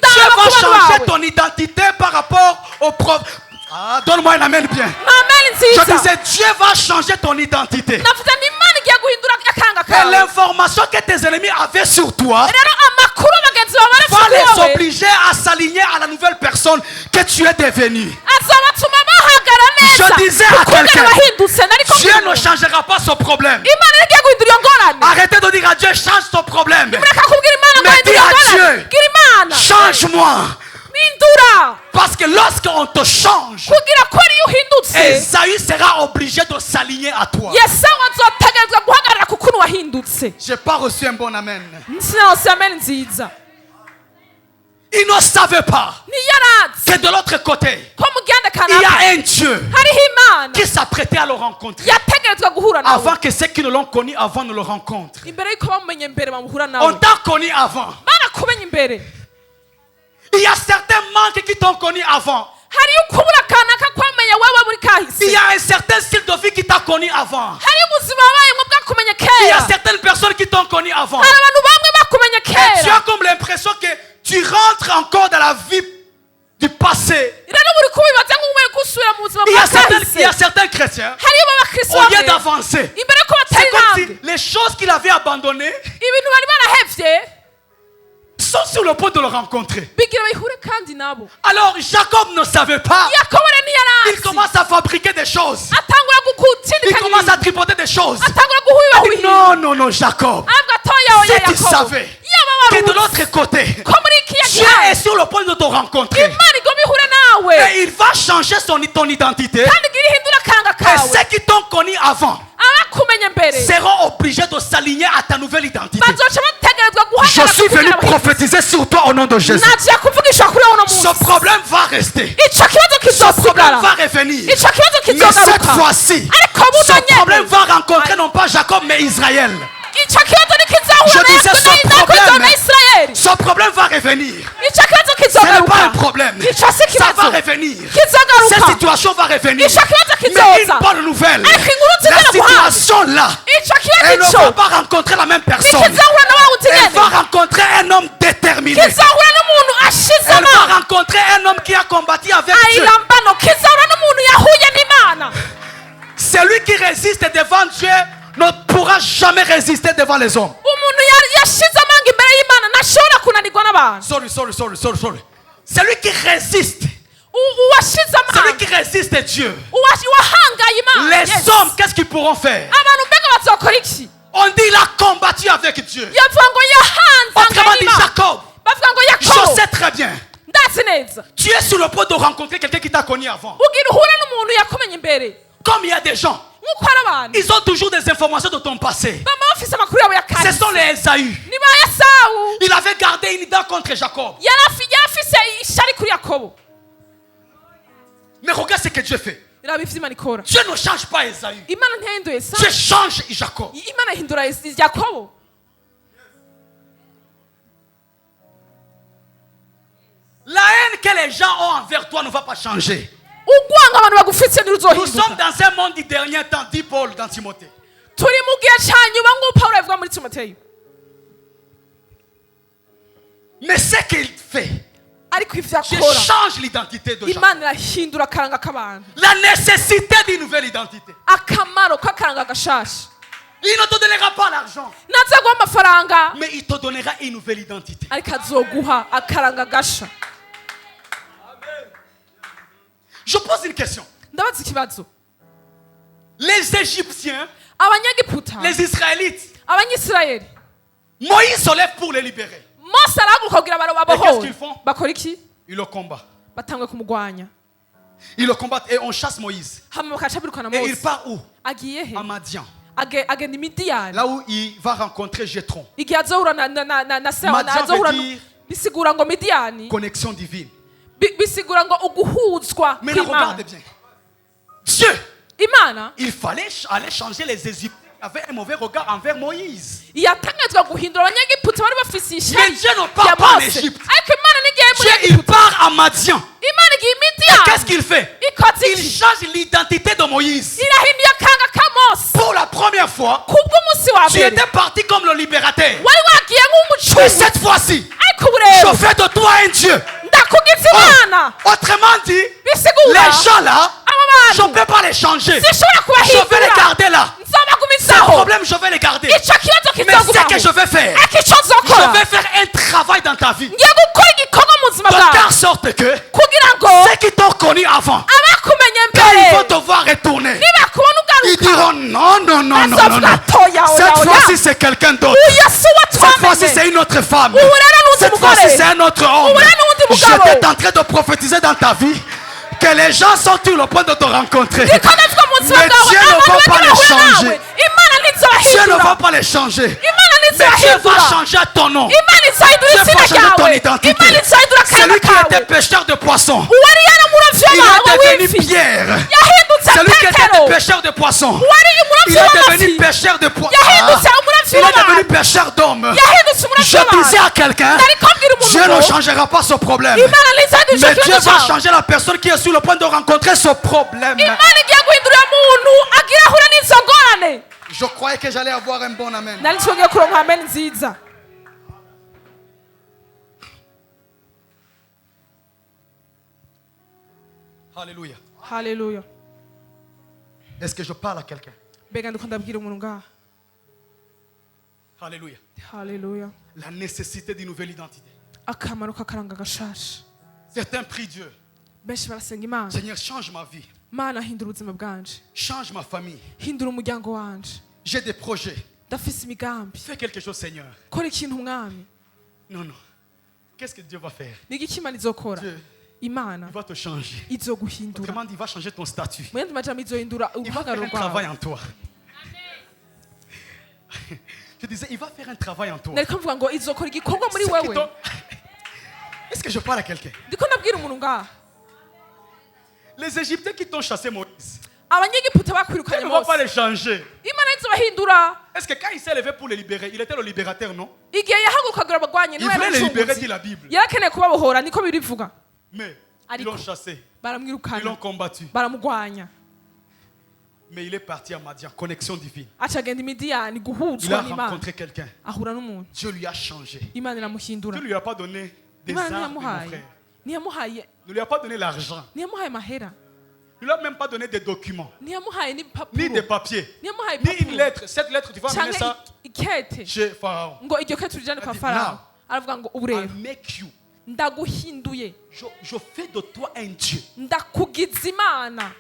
Dieu indaba va ku bantu changer bawe ton identité par rapport au prophète. Ah, donne-moi un amen bien. amen Je nziza disais, Dieu va changer ton identité. navuze ni imana igiye guhindura akanga Et kawe l'information que tes ennemis avaient sur toi rero amakuru abagenzi bawe va barafite les wowe obliger à s'aligner à la nouvelle personne que tu es devenue. azobatuma bahagara neza Je disais à kuko quelqu'un, wahindutse nariko Dieu ne changera pas son problème. imana igiye guhindura iyo ngorane Arrêtez de dire à Dieu, change ton problème. mureka kubwira imana ngo Mais hindura iyo dis à ngorane Dieu, bwira imana change-moi. hindura Parce que lorsqu'on te change, kugira ko ariyo uhindutse Esaü sera obligé de s'aligner à toi. yesawu azotegerezwa guhagarara ku kuntu wahindutse J'ai pas reçu un bon amen. sinose amen nziza Il ne savait pas ntiyarazi que de l'autre côté, ko mu gihande il y kanaka a un Dieu hariho imana qui s'apprêtait à le rencontrer. yategerezwa guhura nawe Avant que ceux qui ne l'ont connu avant ne le rencontrent. imbere y'uko bamumenye mbere bamuhura On nawe t'a connu avant. barakumenye imbere Il y a certains manques qui t'ont connu avant. hariyo ukubura kanaka kwamenye wewe muri Il kahise y a un certain style de vie qui t'a connu avant. hariyo ubuzima wabayemwo bwakumenye Il y a kera certaines personnes qui t'ont connu avant. hari abantu bamwe bakumenye Et tu kera as comme l'impression que tu rentres encore dans la vie du passé. rero buri kubibaza nk'ubuye gusubira mu buzima Il y bwa a certains, kahise il y a certains chrétiens, hariyo b'abakristo au lieu bamwe d'avancer, imbere y'uko c'est batari comme si intambwe les choses qu'il avait abandonnées ibintu bari barahevye sont sur le point de le rencontrer. bigira bihure kandi nabo Alors Jacob ne savait pas. yakobo rero Il ntiyarazi commence à fabriquer des choses. atangura Il gukutindika commence à tripoter des choses. atangura Oh, guhubiba non, non, non, Jacob. ahubwo atoya oya Si tu yakobo savais yaba que de waruzi l'autre côté, ko muri iki Dieu est sur le point de te rencontrer. imana igomba ihure nawe Et il va changer ton identité. kandi igira ihindura akanga Et kawe ceux qui t'ont connu avant abakumenye mbere seront obligés de s'aligner à ta nouvelle identité. bazoca bategerezwa Je guhagarara suis venu kugira ngo- prophétiser sur toi au nom de Jésus. nagiye kuvugisha kuri wowe uno Ce munsi problème va rester. ico kibazo Ce problème kizosigara va revenir. ico kibazo Mais cette kizogaruka fois-ci, ariko buno ce problème nyene va rencontrer non pas Jacob mais Israël. ico kibazo nikizahura Je na disais, Yesu ce nakuzo problème- na Isirayeli Ce problème va revenir. ico kibazo Ce n'est pas un kizogaruka problème. ico si Ça va kibazo revenir. kizogaruka Cette situation va revenir. ico kibazo Mais une kizoza bonne nouvelle. ariko inkuru nziza La naguhaye situation là, ico elle ne kibazo va ico pas rencontrer la même personne. nikizahura na wa wundi Elle va nyene rencontrer un homme déterminé. kizahura n'umuntu ashize Elle va amanga rencontrer un homme qui a combattu avec Dieu. ayirambano kizahura n'umuntu yahuye n'imana Celui qui résiste devant Dieu ne pourra jamais résister devant les hommes. umuntu yashize amanga imbere y'imana ntashobora kunanirwa n'abantu Sorry. Celui qui résiste, uwashize celui amanga qui résiste Dieu. wahangaye imana Les Yes. hommes, qu'est-ce qu'ils pourront faire? abantu mbega bazokora iki On dit il a combattu avec Dieu. yavuga ngo yahanze Autrement angana dit, imana Jacob, bavuga ngo je yakobo sais très bien. ndazi neza Tu es sur le point de rencontrer quelqu'un qui t'a connu avant. ugira uhure n'umuntu yakumenye imbere Comme il y a des gens, nk'uko hari abantu ils ont toujours des informations de ton passé. bama bafise amakuru yabo ya Ce kahise sont les Esaü. ni ba yasawu Il avait gardé une dent contre Jacob. yarafise ishari kuri yakobo Mais regarde ce que Dieu fait. raba ivyo imana ikora Dieu ne change pas Esaü. imana ntiyahinduye sa Dieu change Jacob. imana ihindura yakobo La haine que les gens ont envers toi ne va pas changer. ugwanga abantu bagufitiye Nous sommes ntiruzohinduka dans un monde du dernier temps, dit Paul dans Timothée. turi mu gihe ca nyuma nk'uko pawulo yavuga muri timoteyo Mais ce qu'il fait, ariko ivyo Dieu akora change l'identité de Jacob. imana irahindura akaranga k'abantu La nécessité d'une nouvelle identité. akamaro k'akaranga gashasha Il ne te donnera pas l'argent, nazaguha amafaranga mais il te donnera une nouvelle identité. ariko azoguha akaranga gasha Je pose une question. ndabaza ikibazo Les Égyptiens, abanyagiputa les Israélites, abanyisirayeli Moïse se lève pour les libérer. mose arahaguruka kugira qu'est-ce babohore qu'ils font? bakora iki Ils le combattent. batangwe kumugwanya Ils le combattent et on chasse Moïse. hama bakaca birukana Et il mose part où? agiye he À Madian. agenda imidiyani Là où il va rencontrer Jétron. igihe azohura na se Madian azohura veut dire- bisigura ngo midiyani Connexion divine. bisigura ngo uguhuzwa Mais là, kw'imana regardez bien. Dieu, imana il fallait aller changer les Égyptiens qui avaient un mauvais regard envers Moïse. yatangatswa guhindura abanyagiputa bari bafise Mais ishari Dieu ne ya part pas en mose Égypte. ariko imana n'igihe muri Dieu, il part à Madian. imana igihe Et qu'est-ce imidiyani qu'il fait? ikoze Il iki change l'identité de Moïse. irahinduye fois, kubw'umunsi wa tu mbere étais parti comme le libérateur. wari wagiye Mais nk'umucungu cette fois-ci, ariko ubu rero je fais de toi un Dieu. ndakugize imana Autrement dit, bisigura les gens là, aba je ne bantu peux pas les changer. sinshobora Je vais les kubahindura garder là. Ces nzobagumizaho problèmes, je vais les garder. icyo kibazo Mais ce que kizogumaho je vais faire, ariko icyo je nzokora vais faire un travail dans ta vie. ngiye gukora igikorwa mu buzima De bwawe telle sorte que kugira ngo ceux qui t'ont connu avant, abakumenye quand ils mbere vont te voir retourner, nibakubona ils ugaruka diront non, non, non, non, non, bazovuga non. toya oya Cette oya fois-ci, c'est quelqu'un d'autre. uyu si uwo Cette fois-ci, twamenye c'est une autre femme. ubu rero n'undi Cette mugore fois-ci, c'est un autre homme. ubu rero n'undi mugabo J'étais en train de prophétiser dans ta vie que les gens sont sur le point de te rencontrer. niko ndavuga mu buzima Mais bwawe Dieu ne abantu va pas bagira les bahure nawe changer. imana Dieu ne ntizobahindura va pas les changer. imana Mais Dieu va ntizobahindura changer ton nom. imana izahindura Dieu izina va changer ton ryawe identité. imana izahindura akarima Celui qui était kawe pêcheur de poissons, uwari yaramurovyi il wawe est devenu w'ifi Pierre. yahindutse Celui qui était petero pêcheur de poissons, uwari il umurovyi est devenu w'amafi pêcheur de poissons. yahindutse umurovyi Il est devenu w'abantu pêcheur d'hommes. yahindutse umurovyi Je disais w'abantu à quelqu'un, nariko mbwira umuntu Dieu ne ngo changera pas ce problème. imana ntizahindura Mais ico Dieu kibazo va cawe changer la personne qui est sur le point de rencontrer ce problème. imana igiye guhindura umuntu agira ahure n'izo ngorane Je croyais que j'allais avoir un bon amen. nari nshobora kuronka amen nziza Alléluia. haleluya Est-ce que je parle à quelqu'un? mbega ndiko ndabwira umuntu ngaha Alléluia. haleluya La nécessité d'une nouvelle identité. akamaro k'akaranga gashasha Certains prient Dieu. benshi barasenga imana Seigneur, change ma vie. mana hindura ubuzima bwanje Change ma famille. hindura umuryango wanje J'ai des projets. ndafise imigambi Fais quelque chose, Seigneur. kora ikintu umwami Non, non. Qu'est-ce que Dieu va faire? ni igiki imana izokora Dieu, imana il va te changer. izoguhindura Autrement dit, il va changer ton statut. mu yandi majambo izohindura Il va faire ubuhagararo un travail bwawe en toi. Je disais, il va faire un travail en toi. nariko mvuga ngo izokora igikorwa muri Ceux qui wewe t'ont- Est-ce que je parle à quelqu'un? ndiko ndabwira umuntu ngaha Les Égyptiens qui t'ont chassé Moïse, abanyegiputa Dieu bakwirukanye ne va pas bose les changer. imana izobahindura Est-ce que quand il s'est levé pour les libérer, il était le libérateur, non? igihe yahagurukagira abagwanye Il niwe voulait les libérer, dit yaracunguzi la Bible. yarakeneye kubabohora niko birivuga Mais ils Ariko. l'ont chassé, ils baramwirukana l'ont combattu. baramugwanya Mais il est parti à Madian, connexion divine. acagenda imidiyani Il guhuzwa a n'imana rencontré quelqu'un. ahura n'umuntu Dieu lui a changé. imana iramuhindura Dieu ne lui a pas donné des imana armes, mon ntiyamuhaye frère. ntiyamuhaye Ne lui a pas donné l'argent. ntiyamuhaye amahera Il ne lui a même pas donné des documents, ntiyamuhaye ni des n'ibipapuro papiers, ntiyamuhaye ni une ibipapuro lettre. Cette lettre, tu vas amener canke ça ikete chez Pharaon. ngo iryo kete urijane kwa Ati, farawo now, aravuga ngo ubu I rero make you. ndaguhinduye Je fais de toi un Dieu. ndakugiza imana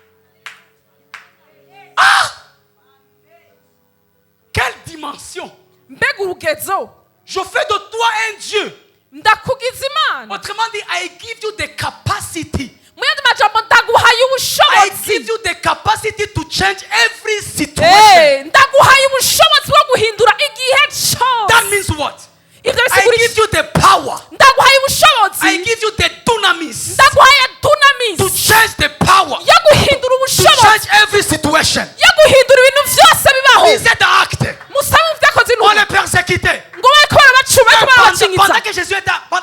Quelle dimension! mbega urugezo Je fais de toi un Dieu. ndakugiza imana Autrement dit, I give you the capacity. mu yandi majambo ndaguhaye I ubushobozi give you the capacity to change every situation. ndaguhaye ubushobozi bwo guhindura igihe That cyose means what? ibyo I bisigura give iki you the power. ndaguhaye ubushobozi I give you the dunamis ndaguhaye to dunamis change the power. yo guhindura To ubushobozi change every situation. yo guhindura ibintu byose bibaho Lisez dans Actes. musaba mu byakoze On intumwa les persécutait. ngo bariko barabacuma bariko barabacinyiza Pendant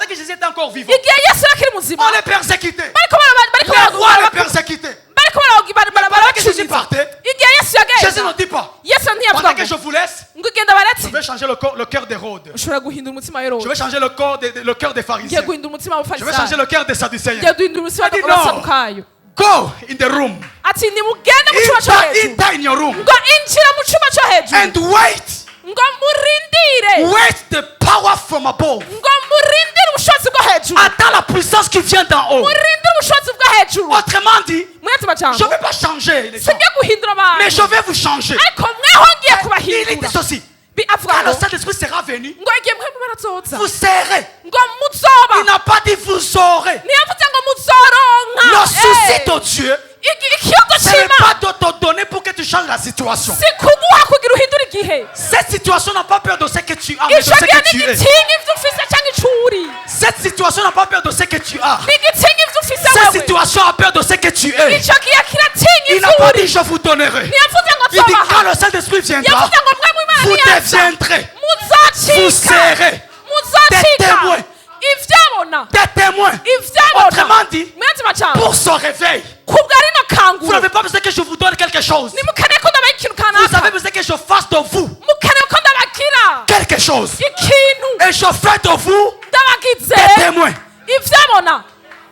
que Jésus était encore vivant, igihe yesu yakiri muzima on les persécutait. bariko Les rois les persécutés. Pendant que Jésus barabacinyiza partait, igihe yesu Jésus ne yagenda dit pas. yesu ntiyavuga Pendant que je ngo vous laisse, ngo genda je baretse vais changer le cœur d'Hérode. ushobora guhindura umutima wa Je herode vais changer le cœur des ngiye pharisiens. guhindura umutima Je vais changer w'abafarisayo le cœur des sadducéens. ngiye guhindura umutima Adi, no. w'abasadukayo Go in the room. ati nimugende mu cyumba cyo hejuru Enter in your room. ngo injira mu cyumba cyo hejuru And wait. ngo murindire Wait the power from above. ngo murindire ubushobozi bwo hejuru Attends la puissance qui vient d'en haut. murindire ubushobozi bwo hejuru Autrement dit, mu yandi je majambo ne vais pas changer les gens. sinjye guhindura Mais je abantu vais vous changer. ariko mweho ngiye Il dit kubahindura ceci. avuga Quand ngo le Saint-Esprit sera venu, ngo igihe mwe barazoza vous serez. ngo muzoba Il n'a pas dit vous aurez. ntiyavuze ngo muzoronka Le souci de Dieu, ikiyogo ce n'est cy'imana pas de te donner pour que tu changes la situation. si kuguha kugira uhindura igihe Cette situation n'a pas peur de ce que tu as, mais de icyo ce gihe que tu es. ntigitinya ibyo ufise cyangwa icyo uri Cette situation n'a pas peur de ce que tu as. ntigitinya ibyo ufise Cette wewe situation a peur de ce que tu es. icyo gihe kiratinya Il ibyo n'a pas uri dit je vous donnerai. ntiyavuze ngo Il dit quand nzobaha le Saint-Esprit viendra, yavuze ngo mwe mu vous imana yaza deviendrez, vous muzacika serez muzacika des témoins. ivyabona des témoins. ivyabona Autrement dit, mu yandi majambo pour son réveil, kubwa rino vous kangura n'avez pas besoin que je vous donne quelque chose. nimukeneye ko ndabaha ikintu Vous avez kanaka besoin que je je fasse de vous mukeneye ko ndabagira quelque chose. ikintu Et je fais de vous ndabagize des témoins. ivyabona.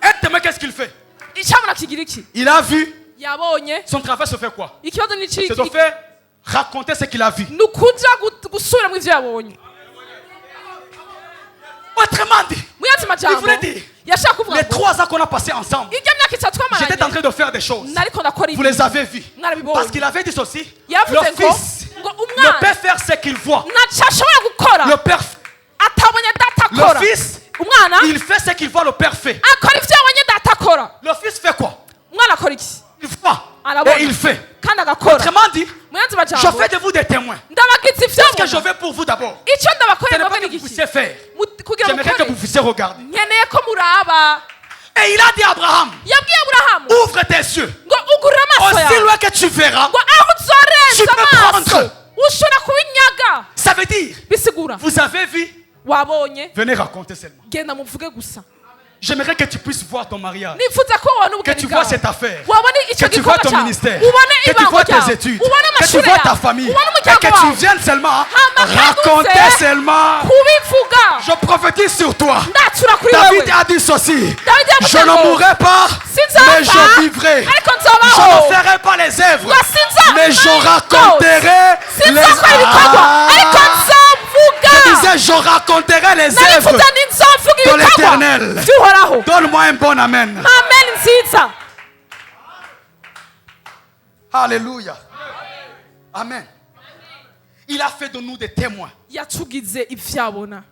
Un témoin, qu'est-ce qu'il fait? Icabona kigira iki? Il a vu. Yabonye. Son travail se fait quoi? Ikibazo ni C'est iki? de faire raconter ce qu'il a vu. Nukuja gusubira mu ivyo yabonye. Autrement dit, Muyati il majambo. voulait dire, Yashaka kuvuga les ngo 3 ans qu'on a passé ensemble, irya myaka itatu j'étais en twamaranye train de faire des choses. nariko ndakora Vous ibi. les avez vus. Parce Narabibonye. qu'il avait dit ceci. Le Yavuze ngo fils ngo ne umwana peut faire ce qu'il voit. ntaco ashobora gukora Le père, atabonye data akora. le fils, Umwana il fait ce qu'il voit le père fait. akora ivyo yabonye data akora. Le fils fait quoi? Umwana akora iki? Il voit Arabona et il fait. kandi agakora. Autrement dit, Muyandi je majambo fais de vous des témoins. ndabagize Ce que je ivyabona. veux pour vous d'abord, Ico ce ndabakorera n'est pas nabwo que ni vous iki? puissiez faire. Kugira J'aimerais que vous mukore puissiez regarder. nkeneye ko muraba. Et il a dit à Abraham, Yabwiye Aburahamu ouvre tes yeux. ngo ugurure amaso Aussi yawe loin que tu verras, ngo aho uzorenza Tu peux amaso prendre. ushobora kubinyaga. ça veut dire, Bisigura vous avez vu, wabonye venez raconter seulement. genda muvuge gusa. J'aimerais que tu puisses voir ton mariage, Nifuza ko wabona que ubugeni tu vois bwawe. cette affaire, wabona icyo que tu vois gikorwa ton cyawe. ministère, ubone que tu ibango vois tes ryawe. études, ubone que tu amashuri vois ta yawe. famille, ubone et umuryango que tu wawe. viennes seulement Hama raconter kadutse seulement. kubivuga. Je prophétise sur toi. ndatura kuri David wewe. a dit ceci, David yavuze je ne ngo, mourrai pas, sinzapfa, mais je vivrai. ariko Je nzabaho. ne ferai pas les œuvres, Ngo sinzapfa, mais je raconterai les sinzakora ibikorwa ariko nzavuga. Je disais, je raconterai les œuvres narifuza n'inzovuga de ibikorwa l'Éternel. by'uhoraho. Donne-moi un bon amen. amen nziza. Alléluia. Amen. Il a fait de nous des témoins. yatugize ivyabona.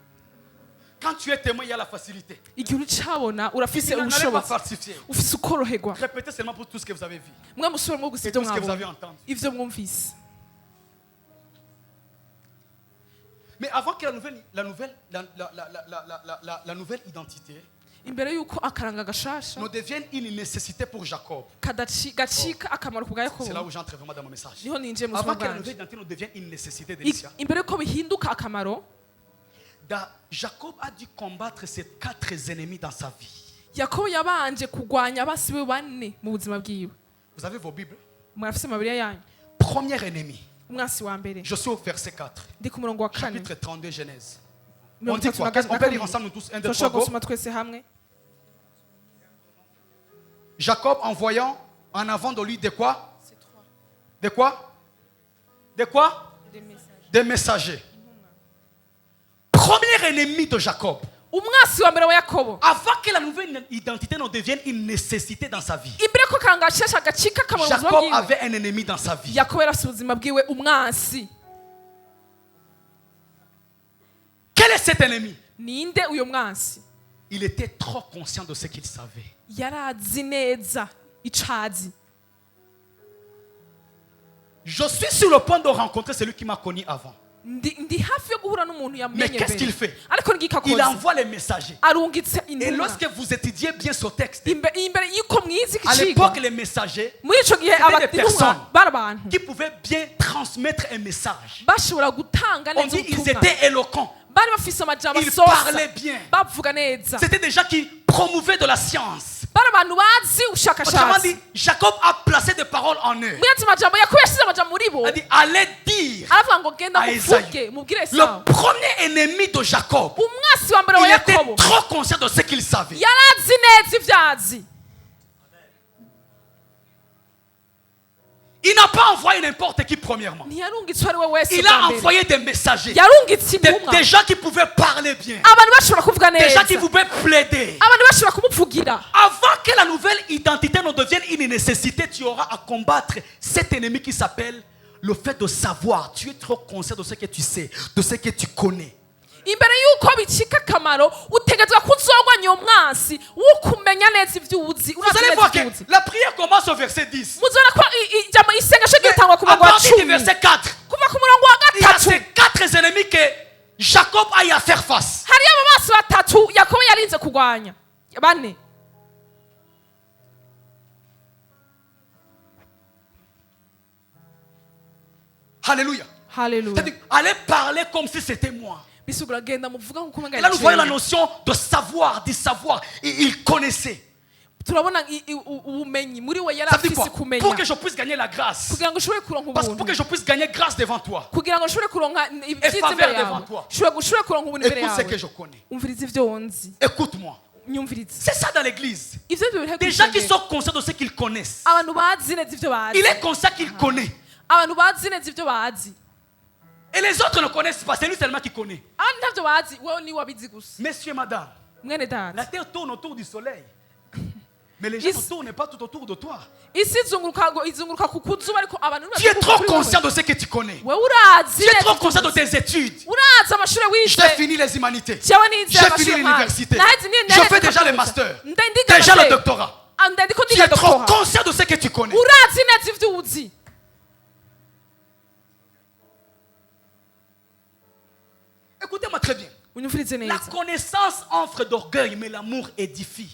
Quand tu es témoin, il y a la facilité. igihe ucabona urafise N'allez pas ubushobozi falsifier. ufise ukoroherwa. Répétez seulement pour tout ce que vous avez vu mwe musubiremo gusa et ibyo tout ce que vous avez mwabonye entendu. ivyo mwumvise. Mais avant que la nouvelle identité imbere yuko akaranga gashasha ne devienne une nécessité pour Jacob. gacika akamaro ku bwa C'est là Yakobo où j'entre vraiment dans mon message. niho ninjiye mu Avant buzima que la nouvelle bwanje. identité ne devienne une nécessité d'Élisha, Imbere yuko bihinduka akamaro, Jacob a dû combattre ses 4 ennemis dans sa vie. Yakobo yabanje kugwanya abasi be 4 mu buzima bwiwe. Vous avez vos Bibles? Murafise amabiri yanyu. Premier ennemi. Umwasi wa mbere Je suis au verset 4. ndi ku murongo wa 4. Chapitre 32 Genèse. On dit quoi? On peut lire ensemble nous tous. 1, 2, 3, turashobora go. gusoma twese hamwe. Jacob envoyant en avant de lui de quoi? De quoi? De quoi? Des messagers. Premier ennemi de Jacob. Umwasi wa mbere wa Yakobo. Avant que la nouvelle identité ne devienne une nécessité dans sa vie, Imbere ko karanga gashasha gacika akamaro mu buzima Jacob bwiwe. avait un ennemi dans sa vie. Yakobo yarafise ubuzima bwiwe umwasi. Quel est cet ennemi? Ninde uyo mwasi? Il était trop conscient de ce qu'il savait. Yarazi neza icazi. Je suis sur le point de rencontrer celui qui m'a connu avant. Ndi hafi yo guhura n'umuntu yamenye Mais qu'est-ce qu'il fait? Ariko ngika Il koze. envoie les messagers. Arungitse Et intumwa. lorsque vous étudiez bien ce texte, Imbere yuko mwizi à kiciga. l'époque, les messagers Muri ico gihe des personnes abatumwa barabantu qui pouvaient bien transmettre un message. bashobora gutanga On neza dit qu'ils ubutumwa. étaient éloquents. Bari bafise amajambo Ils asosa. parlaient bien. Bavuga neza. C'était des gens qui promouvaient de la science. Bari abantu bazi Autrement ubushakashatsi. dit, Jacob a placé des paroles en eux. Muyandi majambo Yakobo yashize amajambo muri bo. Il a dit, allez dire. Aravuga ngo genda à muvuge Esaü. mubwire Le Esawu. premier ennemi de Jacob, Umwasi wa mbere wa il était Yakobo trop conscient de ce qu'il savait. yarazi neza ivyazi. Il n'a pas envoyé n'importe qui premièrement. Ntiyarungitse ari we wese Il bwa a mbere. envoyé des messagers. Yarungitse intumwa. Des gens qui pouvaient parler bien. Abantu bashobora kuvuga Des gens neza. qui pouvaient plaider. Abantu bashobora kumuvugira. Avant que la nouvelle identité ne devienne une nécessité, tu auras à combattre cet ennemi qui s'appelle le fait de savoir. Tu es trop conscient de ce que tu sais, de ce que tu connais. Imbere yuko bicika akamaro utegetswe kuzogwanya uwo mwasi wukumenya neza ivyo uzi. Vous allez voir que la prière commence au verset 10. Muzona ko isengesho ryitangwa ku À murongo wa partir du 10. verset 4, Kuva ku murongo wa il y a 3 ces 4 ennemis que Jacob a eu à faire face. hariyo abo basi 3 Yakobo yarinze kugwanya. 4. Alléluia. Hallelujah. C'est-à-dire, allez parler comme si c'était moi. Bisugura genda muvuga nkuko Et là, nous voyons la notion de savoir, du savoir. Et il connaissait. turabona ubumenyi muri we yari Ça veut dire afise quoi? kumenya Pour que je puisse gagner la grâce. kugira ngo ushobore kuronka Parce que pour ubuntu que je puisse gagner grâce devant toi. kugira ngo ushobore kuronka ibyiza faveur imbere devant yawe toi. ushobore kuronka ubuntu imbere Écoute ce yawe que je connais. umviriza ivyo wonzi Écoute-moi. nyumviriza C'est ça dans l'église. ivyo biri Des gens qui sont conscients de ce qu'ils connaissent. abantu bazi neza ivyo bazi Il est conscient qu'il connaît. abantu bazi neza ivyo bazi Et les autres ne connaissent pas. C'est lui seulement qui connaît. abandi ntavyo bazi wewe niwe wabizi gusa Messieurs, madame, mwene la data terre tourne autour du soleil. Mais les gens Is- ne tournent pas tout autour de toi. isi izunguruka ku kuzuba ariko abantu Tu es trop conscient de ce que tu connais. wewe urazi Tu es neza trop ivyo conscient de uzi. tes études. urazi amashuri wize J'ai fini les humanités. jewe nize J'ai fini amashuri l'université. Naheze Je fais déjà le master. ndiga Déjà le doctorat. ndiko Tu ndiga es trop doktora conscient de ce que tu connais. urazi neza ivyo uzi Écoutez-moi très bien. unyumvirize La neza connaissance enfre d'orgueil, mais l'amour édifie.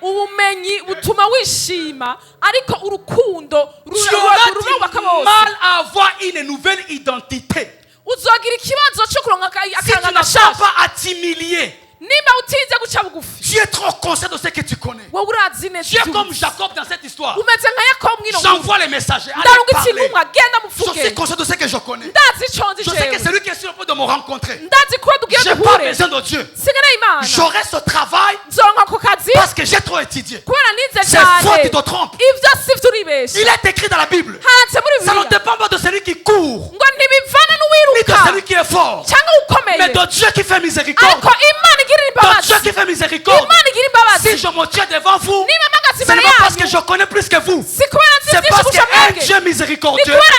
ubumenyi butuma wishima ariko urukundo Tu auras rurubaka du bose mal à avoir une nouvelle identité. uzogira ikibazo cyo kuronka Si tu akanga n'apprends gashasha pas à t'humilier, nimba utize guca bugufi tu es trop conscient de ce que tu connais. wowe urazi neza Tu es ivyo comme uzi. Jacob dans cette histoire. umeze nka yakobo mwino J'envoie les messagers. Allez ndarunga parler. ikintumwa genda Je suis muvuge conscient de ce que je connais. ndazi ico nzi Je sais que jewe celui qui est sur le point de me rencontrer, ndazi ko tugiye j'ai pas duhure besoin de Dieu. sigara imana J'aurai ce travail nzonka ako kazi parce que j'ai trop étudié. kubera nize C'est faux, cyane tu te trompes. ivyo si vyo uribesha Il est écrit dans la Bible. handitse muri Ça ne bibiliya dépend pas de celui qui court, ngo ntibivana ni de n'uwiruka celui qui est fort, cyangwa ukomeye mais de Dieu qui fait miséricorde. ariko imana igirira De imbabazi Dieu qui fait miséricorde. imana igira imbabazi Si je me tiens devant vous, niba mpagaze ce n'est imbere pas parce que yanyu je connais plus que vous. si kubera nzi C'est byinshi parce kurusha qu'un mwebwe Dieu ni miséricordieux, kubera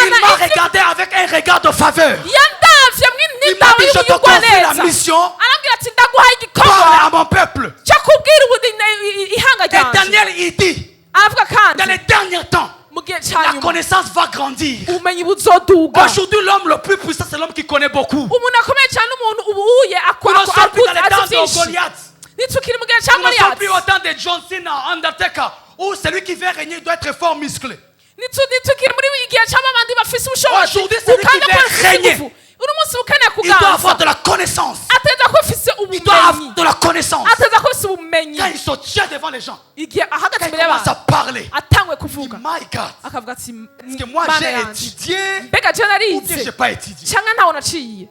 il imana m'a regardé avec un regard de faveur. yandavye Il m'a mw'indawe dit, je te y'ubugirwa confie la neza mission, arambwira ati ndaguhaye parle igikorwa à mon peuple. cyo kubwira ihanga Et ryanje Daniel, il dit, aravuga dans kandi les derniers temps, mu gihe la ca nyuma connaissance va grandir. ubumenyi buzoduga Aujourd'hui, l'homme le plus puissant, c'est l'homme qui connaît beaucoup. umuntu akomeye cyane umuntu ubuye Nous ne sommes plus dans les temps azi de byinshi Goliath. nitukiri mu gihe ca Nous ne sommes plus goliyati au temps de John Cena, Undertaker, où celui qui veut régner doit être fort musclé. nitukiri muri igihe c'ababandi bafise ubushobozi Aujourd'hui, c'est lui qui ukanda ko veut afise régner. ingufu uno munsi ukeneye Il doit avoir kuganza de la connaissance. ateza ko afise Il doit avoir ubumenyi de la connaissance. ateza ko afise ubumenyi Quand il se tient devant les gens, igihe ahagaze quand il imbere commence à y'abantu parler, atangwe il dit, kuvuga my God, akavuga ati est-ce que moi Mana j'ai yanje étudié mbega je ou bien narize j'ai pas étudié? cyangwa ntawo naciye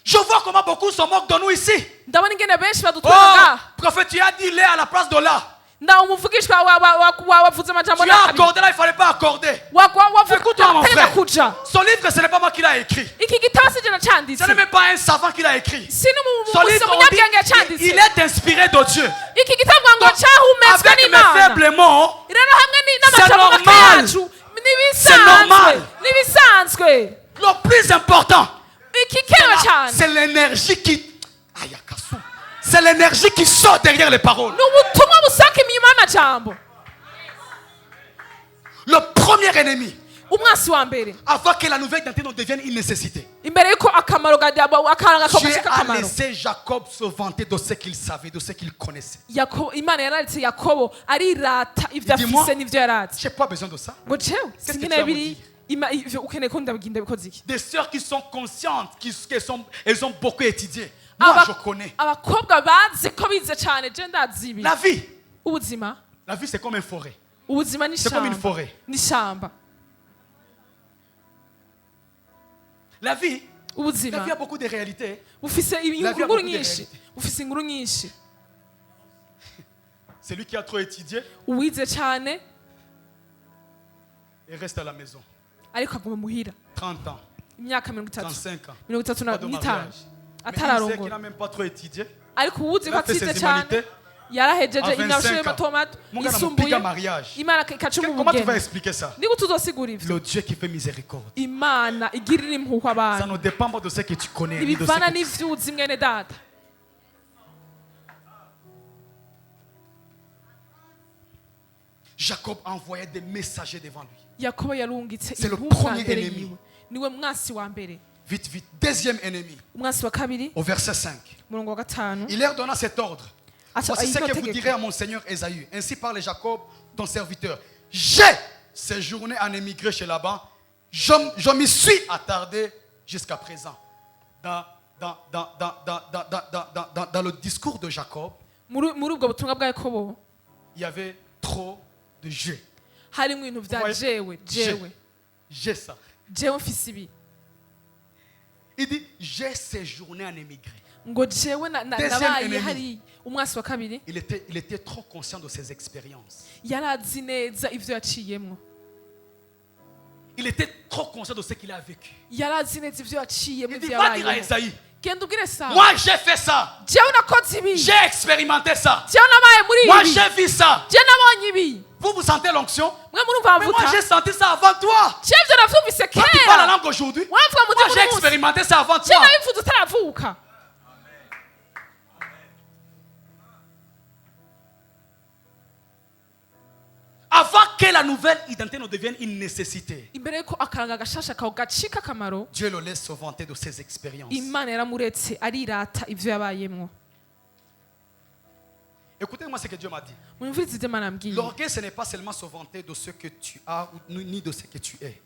Je vois comment beaucoup se moquent de nous ici. ndabona ingene benshi Oh, badutwenga prophète, tu as dit lait à la place de là. ndawo umuvugishwa wavuze amajambo Tu as nabi accordé là, il fallait pas accorder. Écoute-moi, mon wavuga frère. kuja Son livre, ce n'est pas moi qui l'ai écrit. iki gitabo si je nacanditse Ce n'est même pas un savant qui l'a écrit. si Son livre, on umunyabwenge dit, yacanditse il est inspiré de Dieu. iki gitabo ngo cyahumetswe Avec mes n'imana faibles mots, rero hamwe n'amajambo normal. make yacu C'est normal. n'ibisanzwe le plus important, iki kewe cyane c'est l'énergie qui... Aïe, Akassou. C'est l'énergie qui sort derrière les paroles. ni ubutumwa busohoka inyuma y'amajambo Le premier ennemi, umwasi wa mbere avant que la nouvelle identité ne devienne une nécessité. imbere y'uko akamaro akaranga Dieu kamushika a akamaro laissé Jacob se vanter de ce qu'il savait, de ce qu'il connaissait. imana yararitse yakobo arirata ivyo Dis-moi. afise n'ivyo yarazi Je n'ai pas besoin de ça. ngo jewe Qu'est-ce que sinkeneye tu vas me biri ivyo ukeneye ko ndabigenda bikoze iki Des sœurs qui sont conscientes, elles ont beaucoup étudié. Moi, je connais. abakobwa bazi ko bize cyane je ndazi ibi La vie, ubuzima la vie c'est comme une forêt. ubuzima ni C'est comme une ishamba forêt. ni ishamba La vie, la ubuzima vie a beaucoup de réalités. bufise La vie a inkuru beaucoup de nyinshi réalités. bufise inkuru nyinshi Celui qui a trop étudié, uwize cyane il reste à la maison. ariko aguma muhira 30 ans, imyaka 30 35 ans. 35 Pas de n'itanu mariage. Mais il sait qu'il atararongora n'a même pas trop étudié. ariko uwuzi Il ko a fait atize ses cyane humanités. yarahejeje À 25 imyashuri ans. mato mato Mon gars, yisumbuye mon mariage. imana ikacuma Comment tu vas ubugeni expliquer ça? ni gute uzosigura ivyo Le Dieu qui fait miséricorde. imana igirira impuhwe Ça abantu ne dépend pas de ce que tu connais. Ni de ce ibivana que tu... n'ivyo uzi mwene data Jacob envoyait des messagers devant lui. yakobo yarungitse C'est le intumwa premier mbere ennemi. yiwe niwe mwasi wa mbere Vite, vite. Deuxième ennemi, umwasi wa kabiri au verset 5. umurongo wa gatanu Il leur donna cet ordre. aca Voici ce ayiryo que vous tegeko direz à mon seigneur Ésaü. Ainsi parle Jacob, ton serviteur. J'ai séjourné en émigré chez Laban. Je m'y suis attardé jusqu'à présent. Dans le discours de Jacob, muri ubwo butumwa bwa Yakobo il y avait trop de je. harimo ibintu bya Voyez? jewe J'ai ça. jewe mfise ibi Il dit, j'ai séjourné en émigré. ngo jewe Deuxième nabaye ennemi. hari umwasi wa kabiri Il était trop conscient de ses expériences. yarazi neza ivyo yaciyemwo Il était trop conscient de ce qu'il a vécu. yarazi neza ivyo yaciyemwo Il dit, ivyo va dire à yabayeho Esaïe, genda ubwire sawa moi j'ai fait ça. jewe nakoze ibi J'ai expérimenté ça. jewe nabaye muri Moi ibi j'ai vu ça. jewe nabonye ibi Vous sentez l'onction? mwe murumva Mais moi amavuta j'ai senti ça avant toi. jewe ivyo navyumvise Toi tu parles la kera langue aujourd'hui. wavuga mu Moi j'ai gihugu munsi expérimenté ça avant jewe toi. nabivuze utaravuka Avant que la nouvelle identité ne devienne une nécessité, imbere yuko akaranga gashasha kawe gacika akamaro Dieu le laisse se vanter de ses expériences. imana yaramuretse arirata ivyo yabayemwo Écoutez-moi ce que Dieu m'a dit. mwumvirize ivyo imana yambwiye L'orgueil, ce n'est pas seulement se vanter de ce que tu as ni de ce que tu es.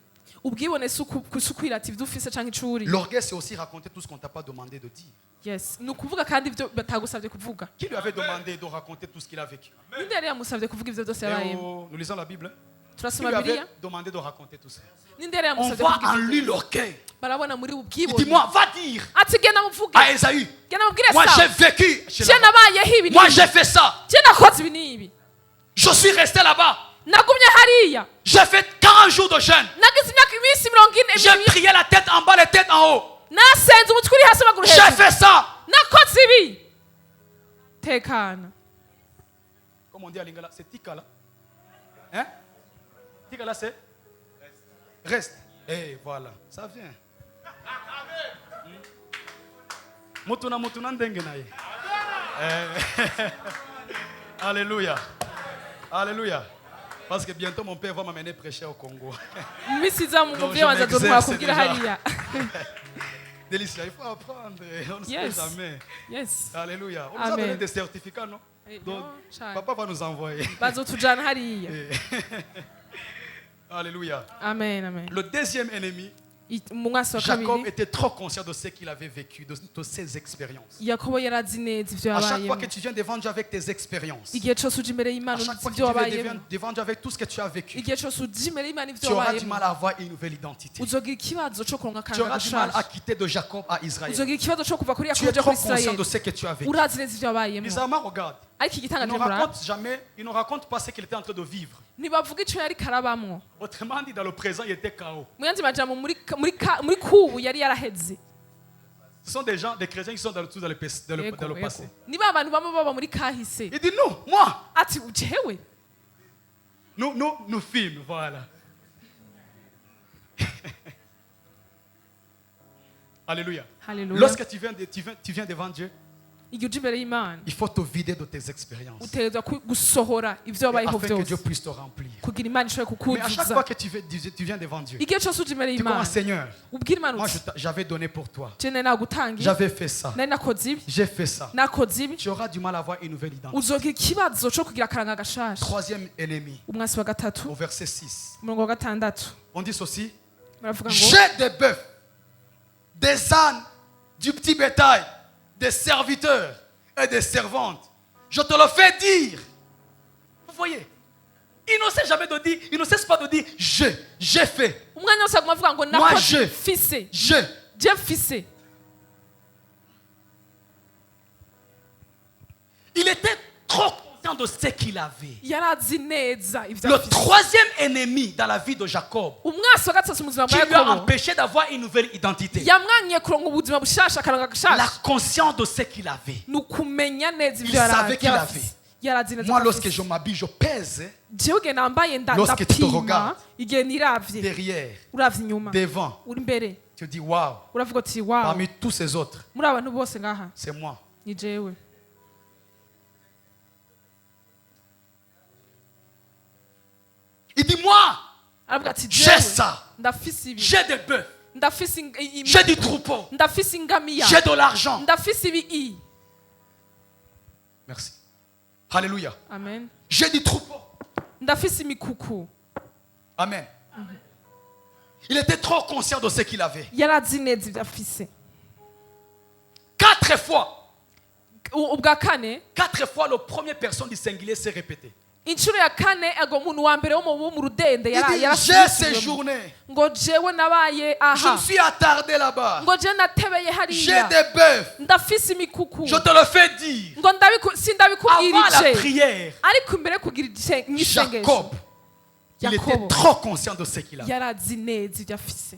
ubwibone si ukwirata ivyo ufise canke ico uri L'orgueil, c'est aussi raconter tout ce qu'on ne t'a pas demandé de dire. yes ni ukuvuga kandi ivyo batagusavye kuvuga Qui lui avait demandé de raconter tout ce qu'il a vécu? ninde yari yamusavye kuvuga ivyo vyose Eh yabayemwo oh, nous lisons la Bible. Qui turasoma lui avait bibiliya demandé de raconter tout ça? ninde yari On yamusavye voit kuvuga en ivyo lui vyose? l'orgueil. barabona muri Il ubwibone dit, moi, va dire ati genda muvuge à Esaü, genda mubwire moi j'ai sawa vécu chez je Laban. nabayeho ibi Moi n'ibi. j'ai fait ça. je nakoze ibi n'ibi Je suis resté là-bas. nagumye hariya J'ai fait 40 jours de jeûne. nagize imyaka iminsi 40 J'ai prié la tête en bas, la tête en haut. nasenze umutwe uri hasi amaguru J'ai hejuru fait ça. nakoze ibi tekana Comme on dit à Lingala, c'est Tikala. Hein? Tikala, c'est? Reste. Et voilà, ça vient. Mutuna mutuna ndenge naye. Alléluia. Alléluia. Parce que bientôt mon père va m'amener prêcher au Congo. mu minsi iza mu Donc, muvyeyi je wanjye azotuma m'exerce kubwira déjà. hariya Délicia, il faut apprendre. On ne sait Yes. jamais. yes Alléluia. On nous a Amen. donné des certificats, non? Eh, Donc, no, cyane. papa va nous envoyer. bazotujana hariya Alléluia. amen amen Le deuxième ennemi, mu mwasi wa Jacob kabiri était trop conscient de ce qu'il avait vécu, de ses expériences. yakobo yarazi neza ivyo À chaque fois yabayemo que tu viens devant Dieu avec tes expériences, igihe cose uje imbere à y'imana chaque uzi fois que ivyo tu viens wabayemo devant Dieu avec tout ce que tu as vécu, igihe cose uje imbere y'imana tu ivyo auras du wabayemo mal à avoir une nouvelle identité. uzogira ikibazo co kuronka Tu akaranga auras du mal à gashasha quitter de Jacob à Israël. uzogira ikibazo co kuva kuri Tu yakobo es uja trop kuri conscient isirayeli de ce que tu as vécu. urazi neza ivyo wabayemo Isama, regarde. ariko Il igitanga ne cyo mura raconte jamais, il ne raconte pas ce qu'il était en train de vivre. ntibavuga ico yari karabamwo Autrement dit, dans le présent, il était KO. mu yandi majambo muri kubu yari yaraheze Ce sont des gens, des chrétiens qui sont dans le passé. niba abantu bamwe baba muri kahise Il dit non, moi, ati jewe nous films, voilà. Alléluia. haleluya Lorsque tu viens devant Dieu, igihe uje imbere y'imana il faut te vider de tes expériences utegerezwa gusohora ivyo wabayeho afin que Dieu vyose puisse te remplir. kugira imana ishobore Mais à chaque kukuzuza fois que tu viens devant Dieu, igihe cose uje imbere tu y'imana commences, Seigneur, ubwira imana moi uti j'avais donné pour toi. je nari nagutangiye J'avais fait ça. nari nakoze ibi J'ai fait ça. nakoze ibi Tu auras du mal à avoir une nouvelle identité. uzogira ikibazo co kugira akaranga gashasha Troisième ennemi, umwasi wa gatatu au verset 6. umurongo wa gatandatu On dit ceci. baravuga ngo J'ai des bœufs, des ânes, du petit bétail, des serviteurs et des servantes. Je te le fais dire. Vous voyez, il ne sait jamais de dire, il ne cesse pas de dire j'ai fait, umwanya wose aguma avuga ngo je. nakoze fise je. je mfise Il était trop conscient de ce qu'il avait. yarazi neza ivyo Le afise troisième ennemi dans la vie de Jacob, umwasi wa gatatu mu buzima qui bwa lui a yakobo empêché d'avoir une nouvelle identité, yamwanyiye kuronka ubuzima bushasha akaranga la gashasha conscience de ce qu'il avait. ni ukumenya neza Il ivyo savait qu'il yarafise avait. yarazi neza Moi, ko lorsque afise. je m'habille, je pèse jewe igihe nambaye Lorsque tu te ndapima regardes. igihe niravye derrière, uravye inyuma devant. uri imbere Tu dis waouh, uravuga uti wawu parmi tous ces autres, muri abantu bose ngaha c'est moi. ni jewe Il dit moi, aravuga ati j'ai jewe ça, ndafise ibi j'ai des bœufs, ndafise j'ai du troupeau, ndafise ingamiya j'ai de l'argent. ndafise ibi Merci. Alléluia. amen J'ai du troupeau. ndafise imikuku Amen. Il était trop conscient de ce qu'il avait. yarazi neza ivyo afise 4 fois, ubwa kane 4 fois le première personne du singulier s'est répété. inshuro ya kane ego umuntu wa mbere wo mu rudende Il dit, j'ai séjourné. ngo jewe nabaye Je me aha suis attardé là-bas. ngo je natebeye J'ai hariya des bœufs. ndafise imikuku Je te le fais dire. ngo Avant la sindabikubwirije prière, ariko imbere kugira isengesho Jacob, il était Yakobo trop conscient de ce qu'il a. yarazi neza ibyo afise.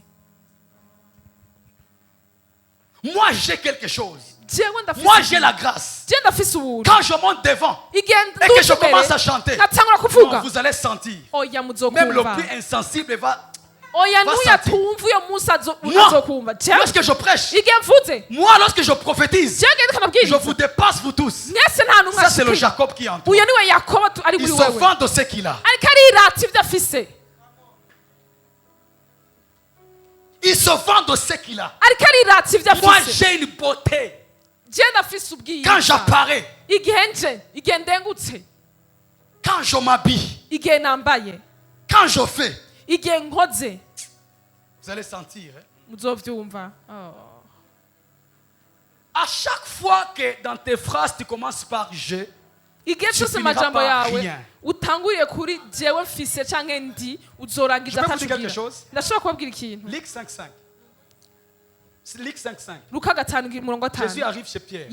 Moi, j'ai quelque chose. jewe ndafise Moi, j'ai la grâce. je ndafise ubuntu Quand je monte devant igihe et que je nduje commence imbere à chanter, ngatangura non, kuvuga vous allez sentir. oya Même le muzokumva plus insensible va. oya va nuyatumva uyo munsi Moi, azokumva jewe lorsque je prêche, igihe mvuze moi, lorsque je prophétise, jewe ngende je kanabwiriza vous dépasse, vous tous. mwese nta n'umwe Ça, c'est le ashikira Jacob qui est en toi. uyo niwe yakobo ari Il muri se wewe vend de ce qu'il a. ariko arirata ibyo afise Il se vend de ce qu'il a. ariko arirata ibyo Moi, afise j'ai une beauté. je ndafise Quand ubwiza j'apparais, igihe nje igihe ndengutse quand je m'habille, igihe nambaye quand je fais, igihe nkoze vous allez sentir. Hein. muzovyumva. Oh. À chaque fois que dans tes phrases tu commences par je, igihe Tu cyose finiras amajambo par yawe rien. utanguriye kuri jewe mfise canke ndi uzorangiza Je peux vous dire quelque atacubwira. chose? ndashobora kubabwira ikintu Luc 5.5. Luc 5.5. luka 5:5 Jésus arrive chez Pierre.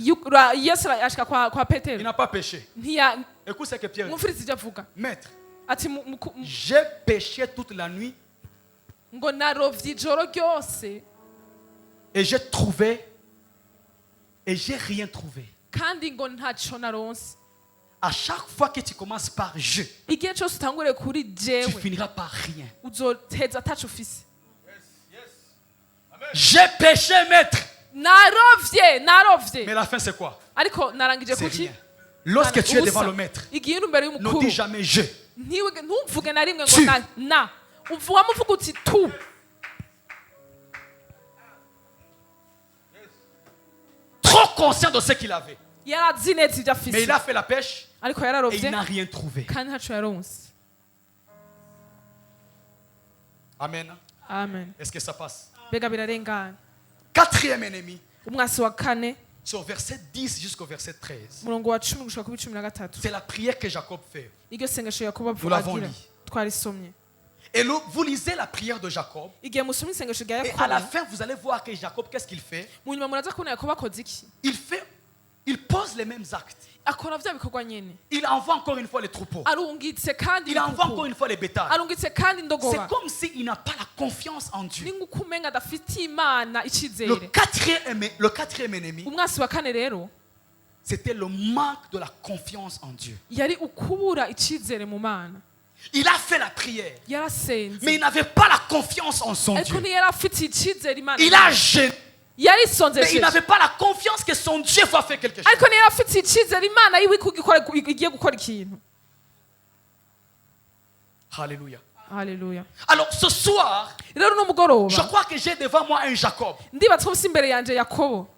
yesu ashika kwa Il petero n'a pas péché. ntiya Écoute ce que Pierre dit. mwumviriza ibyo avuga Maître, ati j'ai péché toute la nuit ngo narovye ijoro ryose et j'ai trouvé et j'ai rien trouvé. kandi ngo ntaco naronse. À chaque fois que tu commences par je, igihe cyose utanguriye kuri tu jewe finiras par rien. uzoheza ataco ufise. J'ai péché, maître. narovye Mais la fin, c'est quoi? ariko narangije C'est kuki rien. Lorsque tu es devant Ubusa. le maître, igihe uri imbere ne y'umukuru dis jamais je. ntuvuge na rimwe Tu. ngo na wamuvuga uti tu Trop conscient de ce qu'il avait. yarazi neza ibyo Mais il afise a fait la pêche ariko et il yararovye n'a rien trouvé. kandi ntaco yaronse. Amen. Amen. Est-ce que ça passe? mbega birarengana. Quatrième ennemi, umwasi wa kane sur verset 10 jusqu'au verset 13. umurongo wa 10 gushika kuri 13 C'est la prière que Jacob fait. iryo sengesho yakobo Nous l'avons agira lu. twarisomye. Et vous lisez la prière de Jacob. igihe musomye isengesho rya Et à la yakobo fin, vous allez voir que Jacob, qu'est-ce qu'il fait? mu nyuma muraza kubona yakobo akoze iki. Il pose les mêmes actes. akora vya bikorwa nyene. Il envoie encore une fois les troupeaux. arungitse kandi Il envoie ibikuku. encore une fois les bétails. arungitse kandi C'est indogoba comme s'il n'a pas la confiance en Dieu. ni nk'uko umenga adafite imana Le icizere. quatrième ennemi, umwasi wa kane rero c'était le manque de la confiance en Dieu. yari ukubura icizere mu mana. Il a fait la prière, yarasenze mais il n'avait pas la confiance en son ariko Dieu. ntiyari afite icizere imana. Il a gêné, mais il yarisonzesheje n'avait pas la confiance que son Dieu va faire quelque chose. ariko ntiyari afite icizere imana yiwe igiye gukora ikintu. Alléluia. Haleluya. Alors ce soir, rero no mugoroba je crois que j'ai devant moi un Jacob ndibatse ko bisi imbere yanje yakobo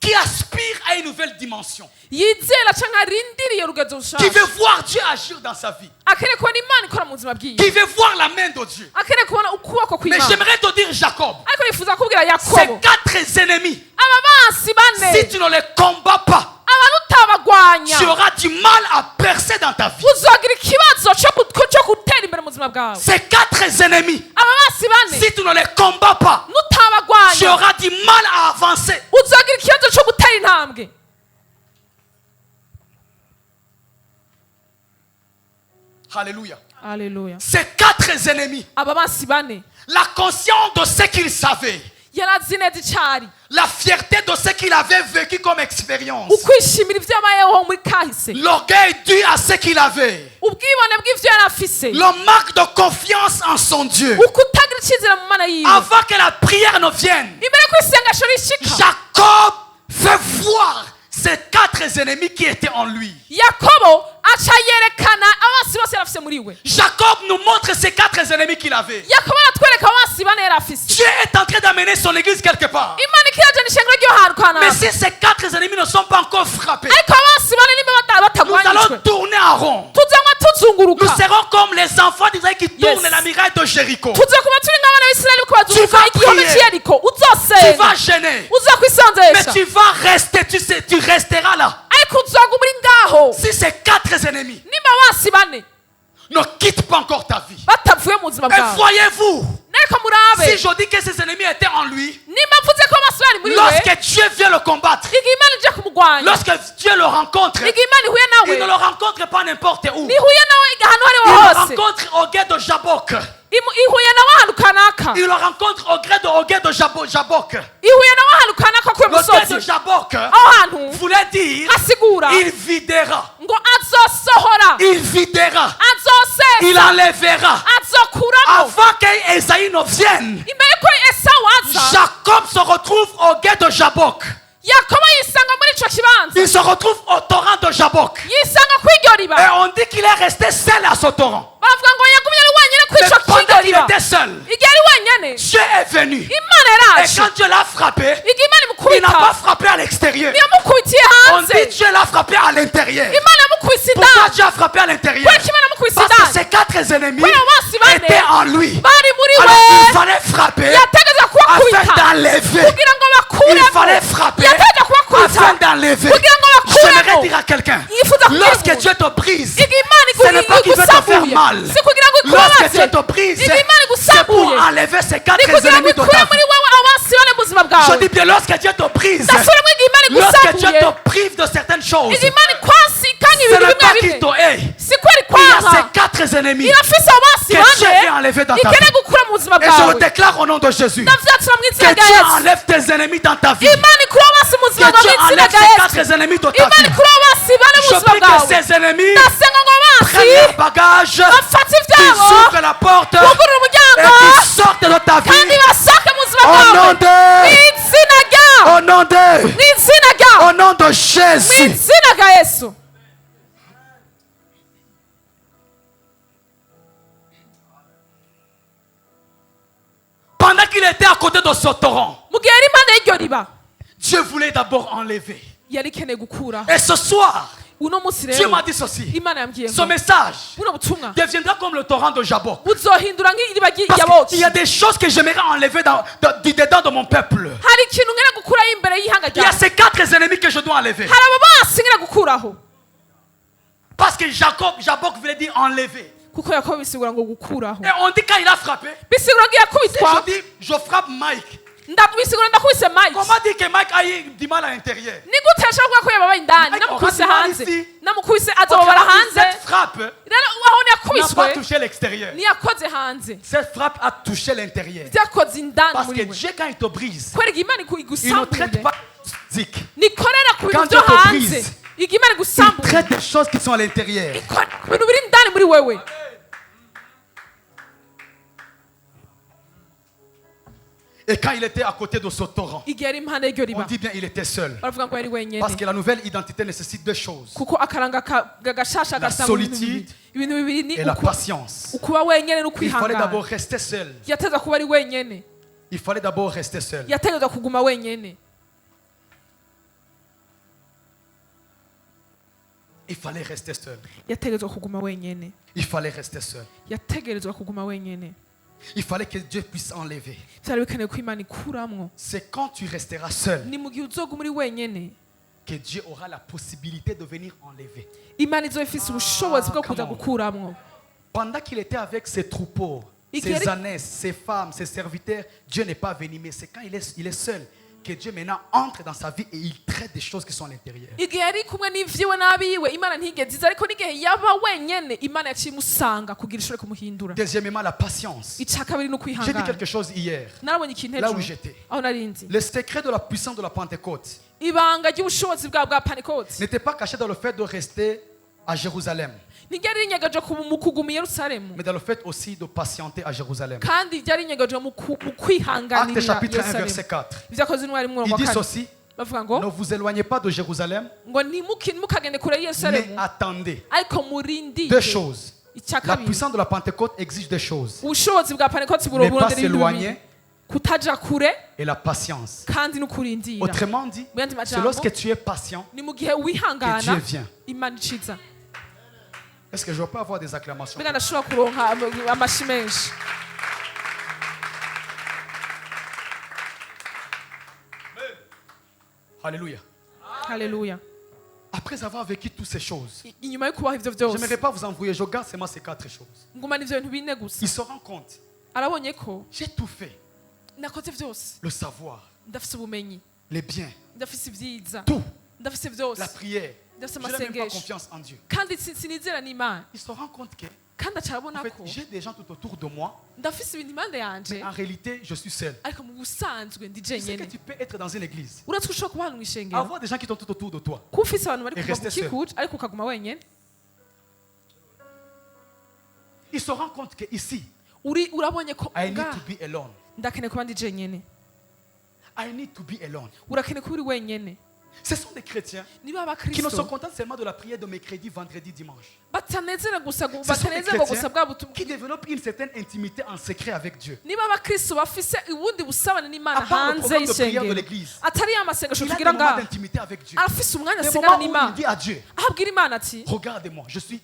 qui aspire à une nouvelle dimension, yizera canke arindiriye urugezo qui rushaka veut voir Dieu agir dans sa vie, akeneye kubona imana ikora mu buzima bwiwe qui veut voir la main de Dieu. akeneye kubona ukuboko Mais kw'imana j'aimerais te dire, Jacob, ariko nifuza kubwira ces yakobo 4 ennemis, aba bansi bane si tu ne les combats pas, abantu utabagwanya tu auras du mal à percer dans ta vie. uzogira ikibazo cyo gutera imbere mu buzima bwawe. Ces 4 ennemis, aba bansi bane si tu ne les combats pas, tu nutabagwanya auras du mal à avancer. uzogira ikibazo cyo gutera intambwe. Alléluia. Haleluya. Ces 4 ennemis, aba bansi bane la conscience de ce qu'ils savaient, yarazi neza icari la fierté de ce qu'il avait vécu comme expérience, ukwishimira ivyo yabayeho muri kahise l'orgueil dû à ce qu'il avait, ubwibone bw'ivyo yari afise le manque de confiance en son Dieu. ukutagira icizere mu mana yiwe. Avant que la prière ne vienne, imbere ko isengesho rishika Jacob fait voir ces 4 ennemis qui étaient en lui. yakobo aca yerekana abansi bose yari afise muri we. Jacob nous montre ces 4 ennemis qu'il avait. yakobo aratwereka abansi bane yari afise. Dieu est en train d'amener son église quelque part. imana ikirajana ishengero ry'ahantu Mais kanaka si ces 4 ennemis ne sont pas encore frappés, ariko abansi bane nimba nous allons batagwanyijwe tourner en rond. tuzanywa Nous tuzunguruka serons comme les enfants d'Israël qui tourne la muraille de Jéricho. tuzokuba turi nk'abana b'isirayeli ko Tu vas bazuka igihome prier. cy'iyeriko Tu uzosenga vas gêner. Mais uzokwisonzesha tu vas rester, tu resteras là. ariko uzoguma uri ngaho Si ces 4 ennemis nimba basi bane ne quittent pas encore ta vie. batavuye mu buzima Et bwawe voyez-vous, reka murabe si je dis que ces ennemis étaient en lui, nimba mvuze ko amaso yari muri we lorsque Dieu vient le combattre, igihe imana ije kumurwanya lorsque Dieu le rencontre, igihe imana ihuye il ne nawe le rencontre pas n'importe où. ntihuye nawe ahantu Il aho le ariho hose rencontre au guet de Jabok. ihuye nawe ahantu kanaka Il le rencontre au guet de Jabok. ihuye nawe ahantu kanaka kuri Le guet de musozi Jabok aho hantu voulait dire hasigura il videra, ngo azosohora il videra, il azosesa enlèvera. azokuramo Avant qu'Esaïe ne vienne, imbere ko esawu aza Jacob se retrouve au guet de Jabok. yakobo yisanga muri ico kibanza Il se retrouve au torrent de Jabok. yisanga kw'iryo riba Et on dit qu'il est resté seul à ce torrent. bavuga ngo yagumye ari wenyine Mais kw'ico pendant kw'iryo qu'il riba était seul, igihe ari wenyine Dieu est venu. imana Et yaraje quand Dieu l'a frappé, igihe imana il n'a pas imukubita frappé à l'extérieur. ntiyamukubitiye On hanze dit Dieu l'a frappé à l'intérieur. imana yamukubise Pourquoi indani Dieu a frappé à l'intérieur? kubera ko imana yamukubise Parce que indani ces 4 ennemis kubera bose bane étaient en lui. bari muri Alors il we fallait frapper yategeza afin kubakubita d'enlever. kugira ngo Il bakuremo fallait frapper yategeza kubakubita afin d'enlever. kugira ngo J'aimerais bakuremo dire à quelqu'un, yifuza lorsque kubwira Dieu te brise, igihe imana ce n'est pas qu'il veut te faire igusabuye mal. si kugira ngo Lorsque ikubabaze Dieu te brise, igihe imana c'est pour igusabuye enlever ces 4 ni kugira ngo ennemis de ikure ta muri vie. wowe abansi bane mu buzima Je bwawe dis bien, lorsque Dieu te brise, ndasubiramo igihe imana lorsque Dieu igusabuye te prive de certaines choses, igihe imana ikwasikanya ce ibintu n'est pas bimwe qu'il bimwe te hait. si ko ari Il y a kwanga ces 4 ennemis irafise abansi que Dieu bane veut enlever dans ta ikeneye vie. gukura mu buzima Et je bwawe le déclare au nom de Jésus. ndavyatura mu izina Que rya Dieu yesu enlève tes ennemis dans ta vie. imana ikura abansi mu buzima Que bwawe Dieu mu izina enlève rya ces yesu 4 ennemis de ta imana vie. ikura abansi bane mu Je buzima prie que bwawe ces ennemis ndasenga ngo abansi prennent leurs bagages, bafate qu'ils ivyabo ouvrent la porte bugurura et umuryango qu'ils sortent de ta kandi vie. basohoke mu buzima Au bwawe nom mu de, izina ryawe au nom de, mu izina ryawe au nom de mu Jésus. izina rya yesu Pendant qu'il était à côté de ce torrent, mu gihe yari impande y'iryo riba Dieu voulait d'abord enlever. yari ikeneye gukuraho Et ce soir, uno munsi Dieu rero m'a dit ceci. imana yambwiye Ce ngo message buno butumwa deviendra comme le torrent de Jabok. buzohindura nk'iriba Parce yaboki qu'il y a des choses que j'aimerais enlever du dedans de mon peuple. hari ikintu ngena gukuraho imbere y'ihanga Il y a ryawe ces 4 ennemis que je dois enlever. hari abo basi ngena gukuraho Parce que Jabok voulait dire enlever. kuko yakobo bisigura ngo gukuraho Et on dit quand il a frappé, bisigura ngo yakubitwa je dis, je frappe Mike. bisigura ndakubise mike Comment dire que Mike a eu du mal à l'intérieur? ni gute yashobora kuvuga ko yababaye indani Mike namukubise aura du mal hanze ici. namukubise azobabara hanze Cette frappe rero aho n'a pas yakubiswe touché l'extérieur. ntiyakoze hanze Cette frappe a touché l'intérieur. byakoze indani Parce que muri we Dieu, quand il te brise, kubera igihe imana il ne igusambuye traite pas physique. nikorera ku bintu Quand byo Dieu te hanze brise, igihe imana Il igusambuye traite des choses qui sont à l'intérieur. ikora ku bintu biri indani muri wewe Et quand il était à côté de ce torrent, igihe yari impande y'iryo on riba dit bien il était seul. baravuga ngo yari wenyine Parce que la nouvelle identité nécessite 2 choses. kuko akaranga gashasha La gasanga ibintu solitude bibiri ibintu bibiri ni Et la patience. ukuba wenyine Il fallait n'ukwihangana d'abord rester seul. yategetswe kuba ari wenyine Il fallait d'abord rester seul. yategetswe kuguma wenyine Il fallait rester seul. yategetswe kuguma wenyine Il fallait rester seul. yategerezwa kuguma wenyine Il fallait que Dieu puisse enlever. byari bikeneye ko imana ikuramwo C'est quand tu resteras seul ni mu gihe uzoguma uri wenyine que Dieu aura la possibilité de venir enlever. imana izoba ifise ubushobozi bwo kuza come on. gukuramwo Pendant qu'il était avec ses troupeaux, Et ses qu'il- ânesses, ses femmes, ses serviteurs, Dieu n'est pas venu. Mais c'est quand il est seul que Dieu maintenant entre dans sa vie et il traite des choses qui sont à l'intérieur. igihe yari kumwe n'ivyiwe n'abiwe imana ntigeze iza ariko n'igihe yaba wenyene imana yaciye imusanga kugira ishobore kumuhindura Deuxièmement, la patience. ica kabiri ni J'ai dit ukwihangana quelque chose hier. narabonye ikintu Là ejo où j'étais. aho narinzi Le secret de la puissance de la Pentecôte ibanga ry'ubushobozi bwa pantekoti n'était pas caché dans le fait de rester à Jérusalem, ntiryari rinyegeje mu kuguma i yerusalemu mais dans le fait aussi de patienter à Jérusalem. kandi ryari rinyegeje mu Acte kwihanganirira chapitre 1, yerusalemu verset 4. ivyakoze n'uwari mu Il murongo dit wa kane ceci, bavuga ne ngo vous éloignez pas de Jérusalem, ngo ntimukagende kure mais yerusalemu attendez. ariko murindire 2 choses. icya La kabiri puissance de la Pentecôte exige 2 choses. ubushobozi bwa pantekoti Ne pas burondera ibintu s'éloigner bibiri kutaja kure et la patience. kandi no kurindira Autrement dit, mu yandi c'est majambo lorsque tu es patient ni mu gihe que Dieu wihangana vient. imana iciza Est-ce que je peux avoir des acclamations? mbega ndashobora kuronka amashi menshi. Alléluia. Haleluya. Après avoir vécu toutes ces choses, Inyuma yo kubaho ivyo je vyose n'aimerais pas vous embrouiller. Je garde seulement ces 4 choses. ngumana ivyo bintu bine gusa. Il se rend compte. Arabonye ko J'ai tout fait. nakoze vyose, Le savoir, ndafise ubumenyi, les biens, ndafise ivyiza, tout. ndafise vyose, La prière. ndafise Je n'ai même pas amasengesho, confiance en Dieu. kandi sinizera n'Imana. Il se rend compte que Kandi en acarabona fait, ko j'ai des gens tout autour de moi. ndafise ibintu impande yanje, En réalité, je suis seul. ariko mu busanzwe ndi Tu sais que jenyene. tu peux être dans une église, Uratse ushobora kuba ahantu mw'ishengero, avoir des gens qui sont tout autour de toi. kuba ufise abantu bari Et kuva rester seul. gukikuje, ariko ukaguma wenyene. Il se rend compte que ici, Urabonye ko I need ngaha to be alone. ndakeneye kuba ndi jenyene. I need to be alone. Urakeneye kuba uri wenyene. Ce sont des chrétiens Niba qui ne se abakristo contentent seulement de la prière de mercredi, vendredi, dimanche. batanezera gusa Ce sont des batanezerwa gusa bwa chrétiens butumwa. qui développent une certaine intimité en secret avec Dieu. Niba abakristo bafise ubundi busabane n'Imana À part le hanze programme de prière de y'ishengero, l'église, atari ya masengesho il a des tugira moments ngaha, d'intimité avec Dieu. arafise umwanya Des asengana moments où il n'Imana, dit à Dieu, aho abwira Imana ati regarde-moi, je suis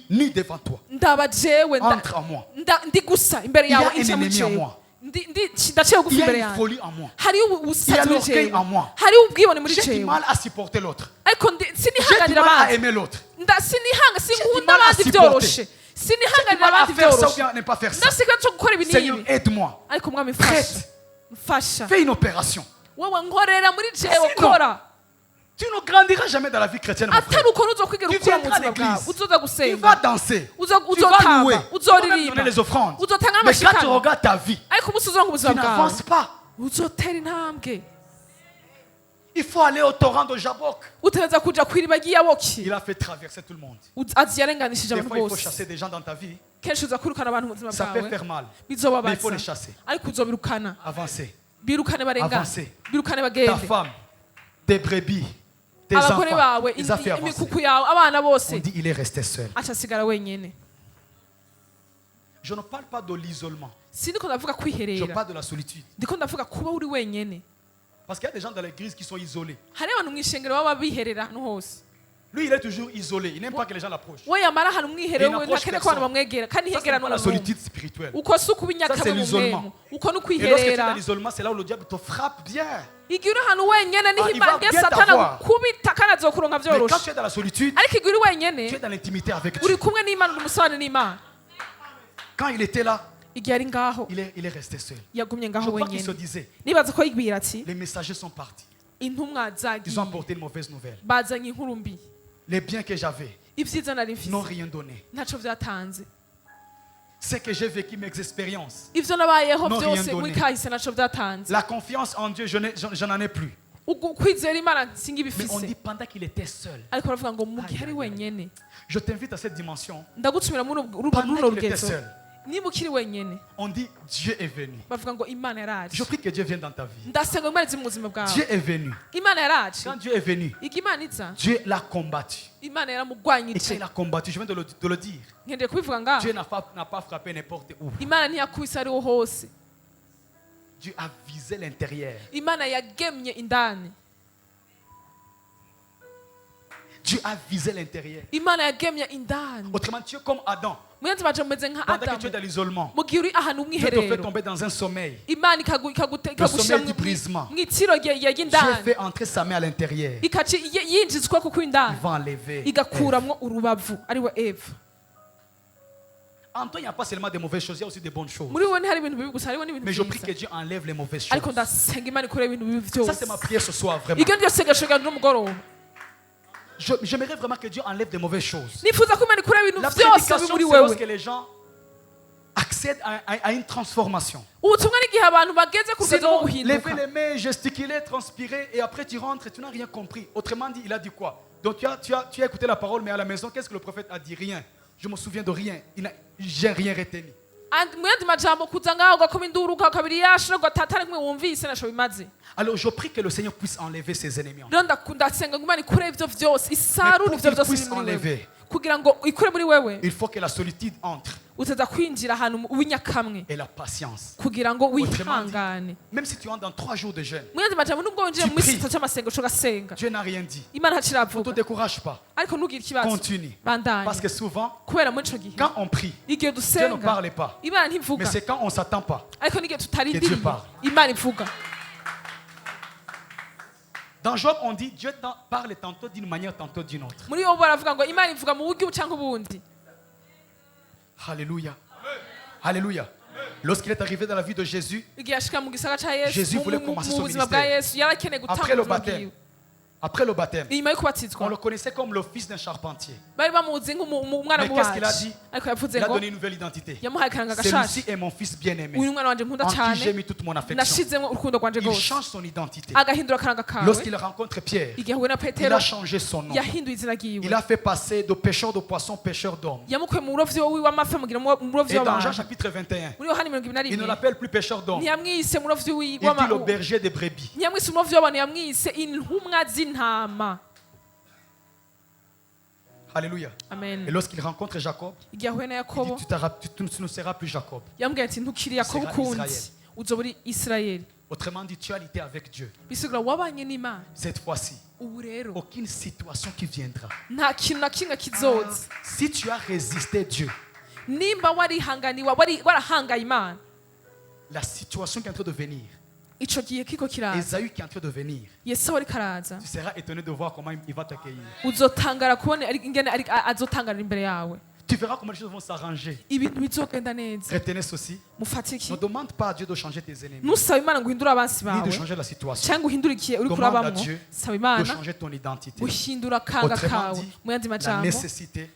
nu devant toi. ndaba jewe Entre en moi. ndi gusa imbere Il y a yawe un inca mu ennemi en jewe moi. ndaciye bugufi Il y a imbere une yawe, folie en moi. hariyo Il y a ubusazi muri l'orgueil jewe, en moi. hariyo ubwibone muri J'ai du jewe, mal à supporter l'autre. ariko J'ai du sinihanganira mal à abandi, aimer l'autre. sinihanga J'ai du sinkunda mal à abandi supporter. byoroshe, J'ai du sinihanganira mal à abandi faire ça ou byoroshe, bien ne pas faire ça. ndasigaye cyo gukora ibi Seigneur, n'ibi, aide-moi. ariko mwami mfasha, Prête. mfasha Fais une opération. wowe nkorera muri jewe, Sinon, kora. Tu ne grandiras jamais dans la vie chrétienne, mon frère. atari ukuntu uzokwigira Tu ukura mu viendras à buzima bwawe, l'église. uzoza Tu gusenga, vas danser. Tu vas louer. uzotamba, Tu vas même uzoririmba, donner les offrandes. uzotanga Mais quand tu n'amashikano, regardes ta vie, ariko umunsi uzonga tu ubuzima bwawe n'avances pas. uzotera intambwe. Il faut aller au torrent de Jabok. Utegereza kuja kw'iriba ry'iyaboki, Il a fait traverser tout le monde. azi yarenganishije Des abantu fois, il faut bose. chasser des gens dans ta vie. Kenshi uza kwirukana abantu mu buzima Ça peut bwawe, faire mal. Mais il faut les bizobabaza, chasser. ariko uzobirukana, Avancer. birukane barengane, Avancer. birukane Ta bagende, femme, tes brebis, tes abagore enfants, bawe, ils ont fait avancer. imikuku yawe, abana bose, On dit il est resté seul. aca asigara wenyene. Je ne parle pas de l'isolement. Sindiko ndavuga Je kwiherera, parle de la solitude. ndiko ndavuga kuba uri wenyene. Parce qu'il y a des gens dans l'église qui sont isolés. Hari abantu mw'ishengero baba biherera ahantu hose, Lui, il est toujours isolé. Il n'aime pas que les gens l'approchent. we yamara ahantu mwiherero, Il we n'approche ntakeneye ko abantu personne. bamwegera, kandi Ça, c'est ntihegera pas la n'umuntu. solitude spirituelle. Uko si ukuba Ça, inyakama c'est mu l'isolement. mwemu, uko ni Et lorsque tu es dans ukwiherera. l'isolement, c'est là où le diable te frappe bien. Igihe uri ahantu wenyene niho il va bien satana t'avoir. gukubita kandi azokuronka Mais quand vyoroshe, tu es dans la solitude, ariko igihe uri tu wenyene es dans l'intimité avec uri Dieu. kumwe n'Imana, uri umusabane n'Imana. Quand il était là, Igihe ari ngaho il est resté seul. yagumye Je ngaho crois qu'il se wenyene, disait, nibaza ko yibwira ati les messagers sont partis. intumwa Ils ont zagiye, apporté une mauvaise nouvelle. bazanye inkuru mbi, Les biens que j'avais ivyiza nari n'ont mfise rien donné. ntaco vyatanze, Ce que j'ai vécu, mes expériences, ivyo nabayeho Non, rien vyose donné. muri kahise ntaco vyatanze. la confiance en Dieu, je n'en ai plus. Kwizera Imana Mais on dit singibifise, pendant qu'il était seul. ariko baravuga ngo mu gihe ari wenyene, Je t'invite à cette dimension. ndagutumira muri runo Pendant qu'il était rugezo, seul, niba ukiri wenyene, on dit Dieu est venu. bavuga ngo Imana yaraje. Je prie que Dieu vienne dans ta vie. Ndasenga Imana ize mu buzima Dieu bwawe, est venu. Imana yaraje. Quand Dieu est venu, Igihe Imana iza, Dieu l'a combattu. Imana Et quand yaramugwanyije. il a combattu, je viens de le dire, Ngendeye kubivuga ngaho, Dieu n'a pas frappé n'importe où. Imana ntiyakubise ariho hose, Dieu a visé l'intérieur. Imana yagemye indani, Dieu a visé l'intérieur. Imana yagemye indani. Autrement, tu es comme Adam. Muyanzi baje mumeze nka Pendant que tu es Adamu, dans l'isolement, mu gihe uri ahantu Dieu te fait mwiherero, tomber dans un sommeil. Imana ikagushira sommeil du brisement. mw'itiro Dieu ry'indani, fait entrer sa main à l'intérieur. ikaca yinjiza ukuboko Il kw'indani, va enlever. igakuramwo urubavu ariwe Eva. En toi, il n'y a pas seulement des mauvaises choses, il y a aussi des bonnes choses. Muri wowe ntihari ibintu bibi gusa, hariho n'ibintu Mais je prie byiza, que Dieu enlève les mauvaises choses. ariko ndasenga Imana ikure ibintu bibi Ça, vyose. c'est ma prière ce soir, vraiment. Iryo niryo sengesho ryanje n'umugoroba, J'aimerais vraiment que Dieu enlève des mauvaises choses. nifuza ko Imana ikure ibintu La vyose biri prédication, muri c'est wewe. lorsque les gens accèdent à une transformation. Ubutumwa n'igihe abantu bageze ku rugero rwo Sinon, lever guhinduka, les mains, gesticuler, transpirer, et après tu rentres et tu n'as rien compris. Autrement dit, il a dit quoi? Donc tu as écouté la parole, mais à la maison, qu'est-ce que le prophète a dit? Rien. Je me souviens de rien. J'ai rien retenu. mu yandi majambo kuza ngaho ugakoma induru ukakabiri yashira ugatatana kumwe wumvise naco bimaze. Alors je prie que le Seigneur puisse enlever ses ennemis. Rero ndasenga ngo Imana ikure ivyo vyose, isarure Mais ivyo pour qu'il vyose puisse biri muri wewe, enlever, kugira ngo ikure muri wewe il faut que la solitude entre. uteza kwinjira ahantu w'inyakamwe et la patience. kugira ngo Autrement dit, wihangane. même si tu entres dans 3 jours de jeûne, Mu yandi majambo nubwo winjiye Tu mu minsi pries. 3 cy'amasengesho ugasenga, Dieu n'a rien dit. Imana Ne te ntaciravuga, décourage pas. ariko ntugire ikibazo, Continue. bandanye. Parce que souvent, Kubera muri ico gihe quand on prie, igihe Dieu ne dusenga parle pas. Imana Mais ntivuga, c'est quand on ne s'attend pas. ariko n'igihe Que Dieu tutarindiriye parle. Imana ivuga. Dans Job, on dit Dieu parle tantôt d'une manière, tantôt d'une autre. Muri yo baravuga ngo Imana ivuga mu buryo cyangwa ubundi. Alléluia. Alléluia. Lorsqu'il est arrivé dans la vie de Jésus, Igihe ashika mu gisagara ca Yesu, Jésus voulait commencer son buzima bwa ministère. Yesu yarakeneye après gutanga le ubuzima baptême, bwiwe. après le baptême, Inyuma yo on kubatizwa le connaissait comme le fils d'un charpentier. bari bamuzi nk'umwana Mais qu'est-ce qu'il a mubaji, dit? ariko yavuze Il a ngo donné une nouvelle identité. yamuhaye akaranga Celui-ci gashasha. est mon fils bien-aimé, Uyu mwana wanje nkunda en qui j'ai cyane, mis toute mon affection. nashizemo urukundo rwanje Il rwose. change son identité. Agahindura akaranga kawe. Lorsqu'il rencontre Pierre, Igihe ahuye na il Petero a changé son nom. yahinduye izina ryiwe. Il a fait passer de pêcheur de poissons, pêcheur d'hommes. Yamukuye mu murovyi w'amafi amugira umurovyi Et dans Jean w'abantu. chapitre 21, Muri Yohani 21 il ne l'appelle plus pêcheur d'hommes. ntiyamwise umurovyi Il dit le w'abantu, berger des brebis. ntiyamwise umurovyi w'abantu, yamwise intumwa z'intama. Alléluia. Amen. Et lorsqu'il rencontre Jacob, Igihe ahuye na il Yakobo dit tu ne seras plus Jacob. yambwiye ati ntukiri Yakobo Sera ukundi, Israel. uzoba uri Isirayeli. Autrement dit, tu as été avec Dieu. Bisigura wabanye n'Imana. Cette fois-ci, Ubu rero aucune situation qui viendra. nta kintu na kimwe kizoza. Si tu as résisté Dieu, Nimba warihanganiwe warahangaye Imana, la situation qui est en train de venir, ico gihe kiko kiraza, Esaü qui est en train de venir, Yesu ariko araza, tu seras étonné de voir comment il va t'accueillir. uzotangara kubona ingene azotangarira imbere yawe. Tu verras comment les choses vont s'arranger. Ibintu bizogenda neza. Retenez ceci. Mufate iki? Ne demande pas à Dieu de changer tes ennemis, Nusaba Imana ngo uhindure abansi ni bawe de changer la situation. cyangwa uhindure ikihe uri Demande à kurabamwo. Dieu Saba de Imana changer ton identité. guhindura akanga Autrement kawe. dit, Mu yandi la majambo, nécessité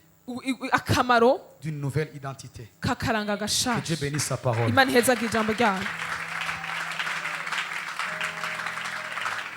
akamaro d'une nouvelle identité. kakaranga Que Dieu gashasha. bénisse sa parole. Imana ihezagire ijambo ryayo.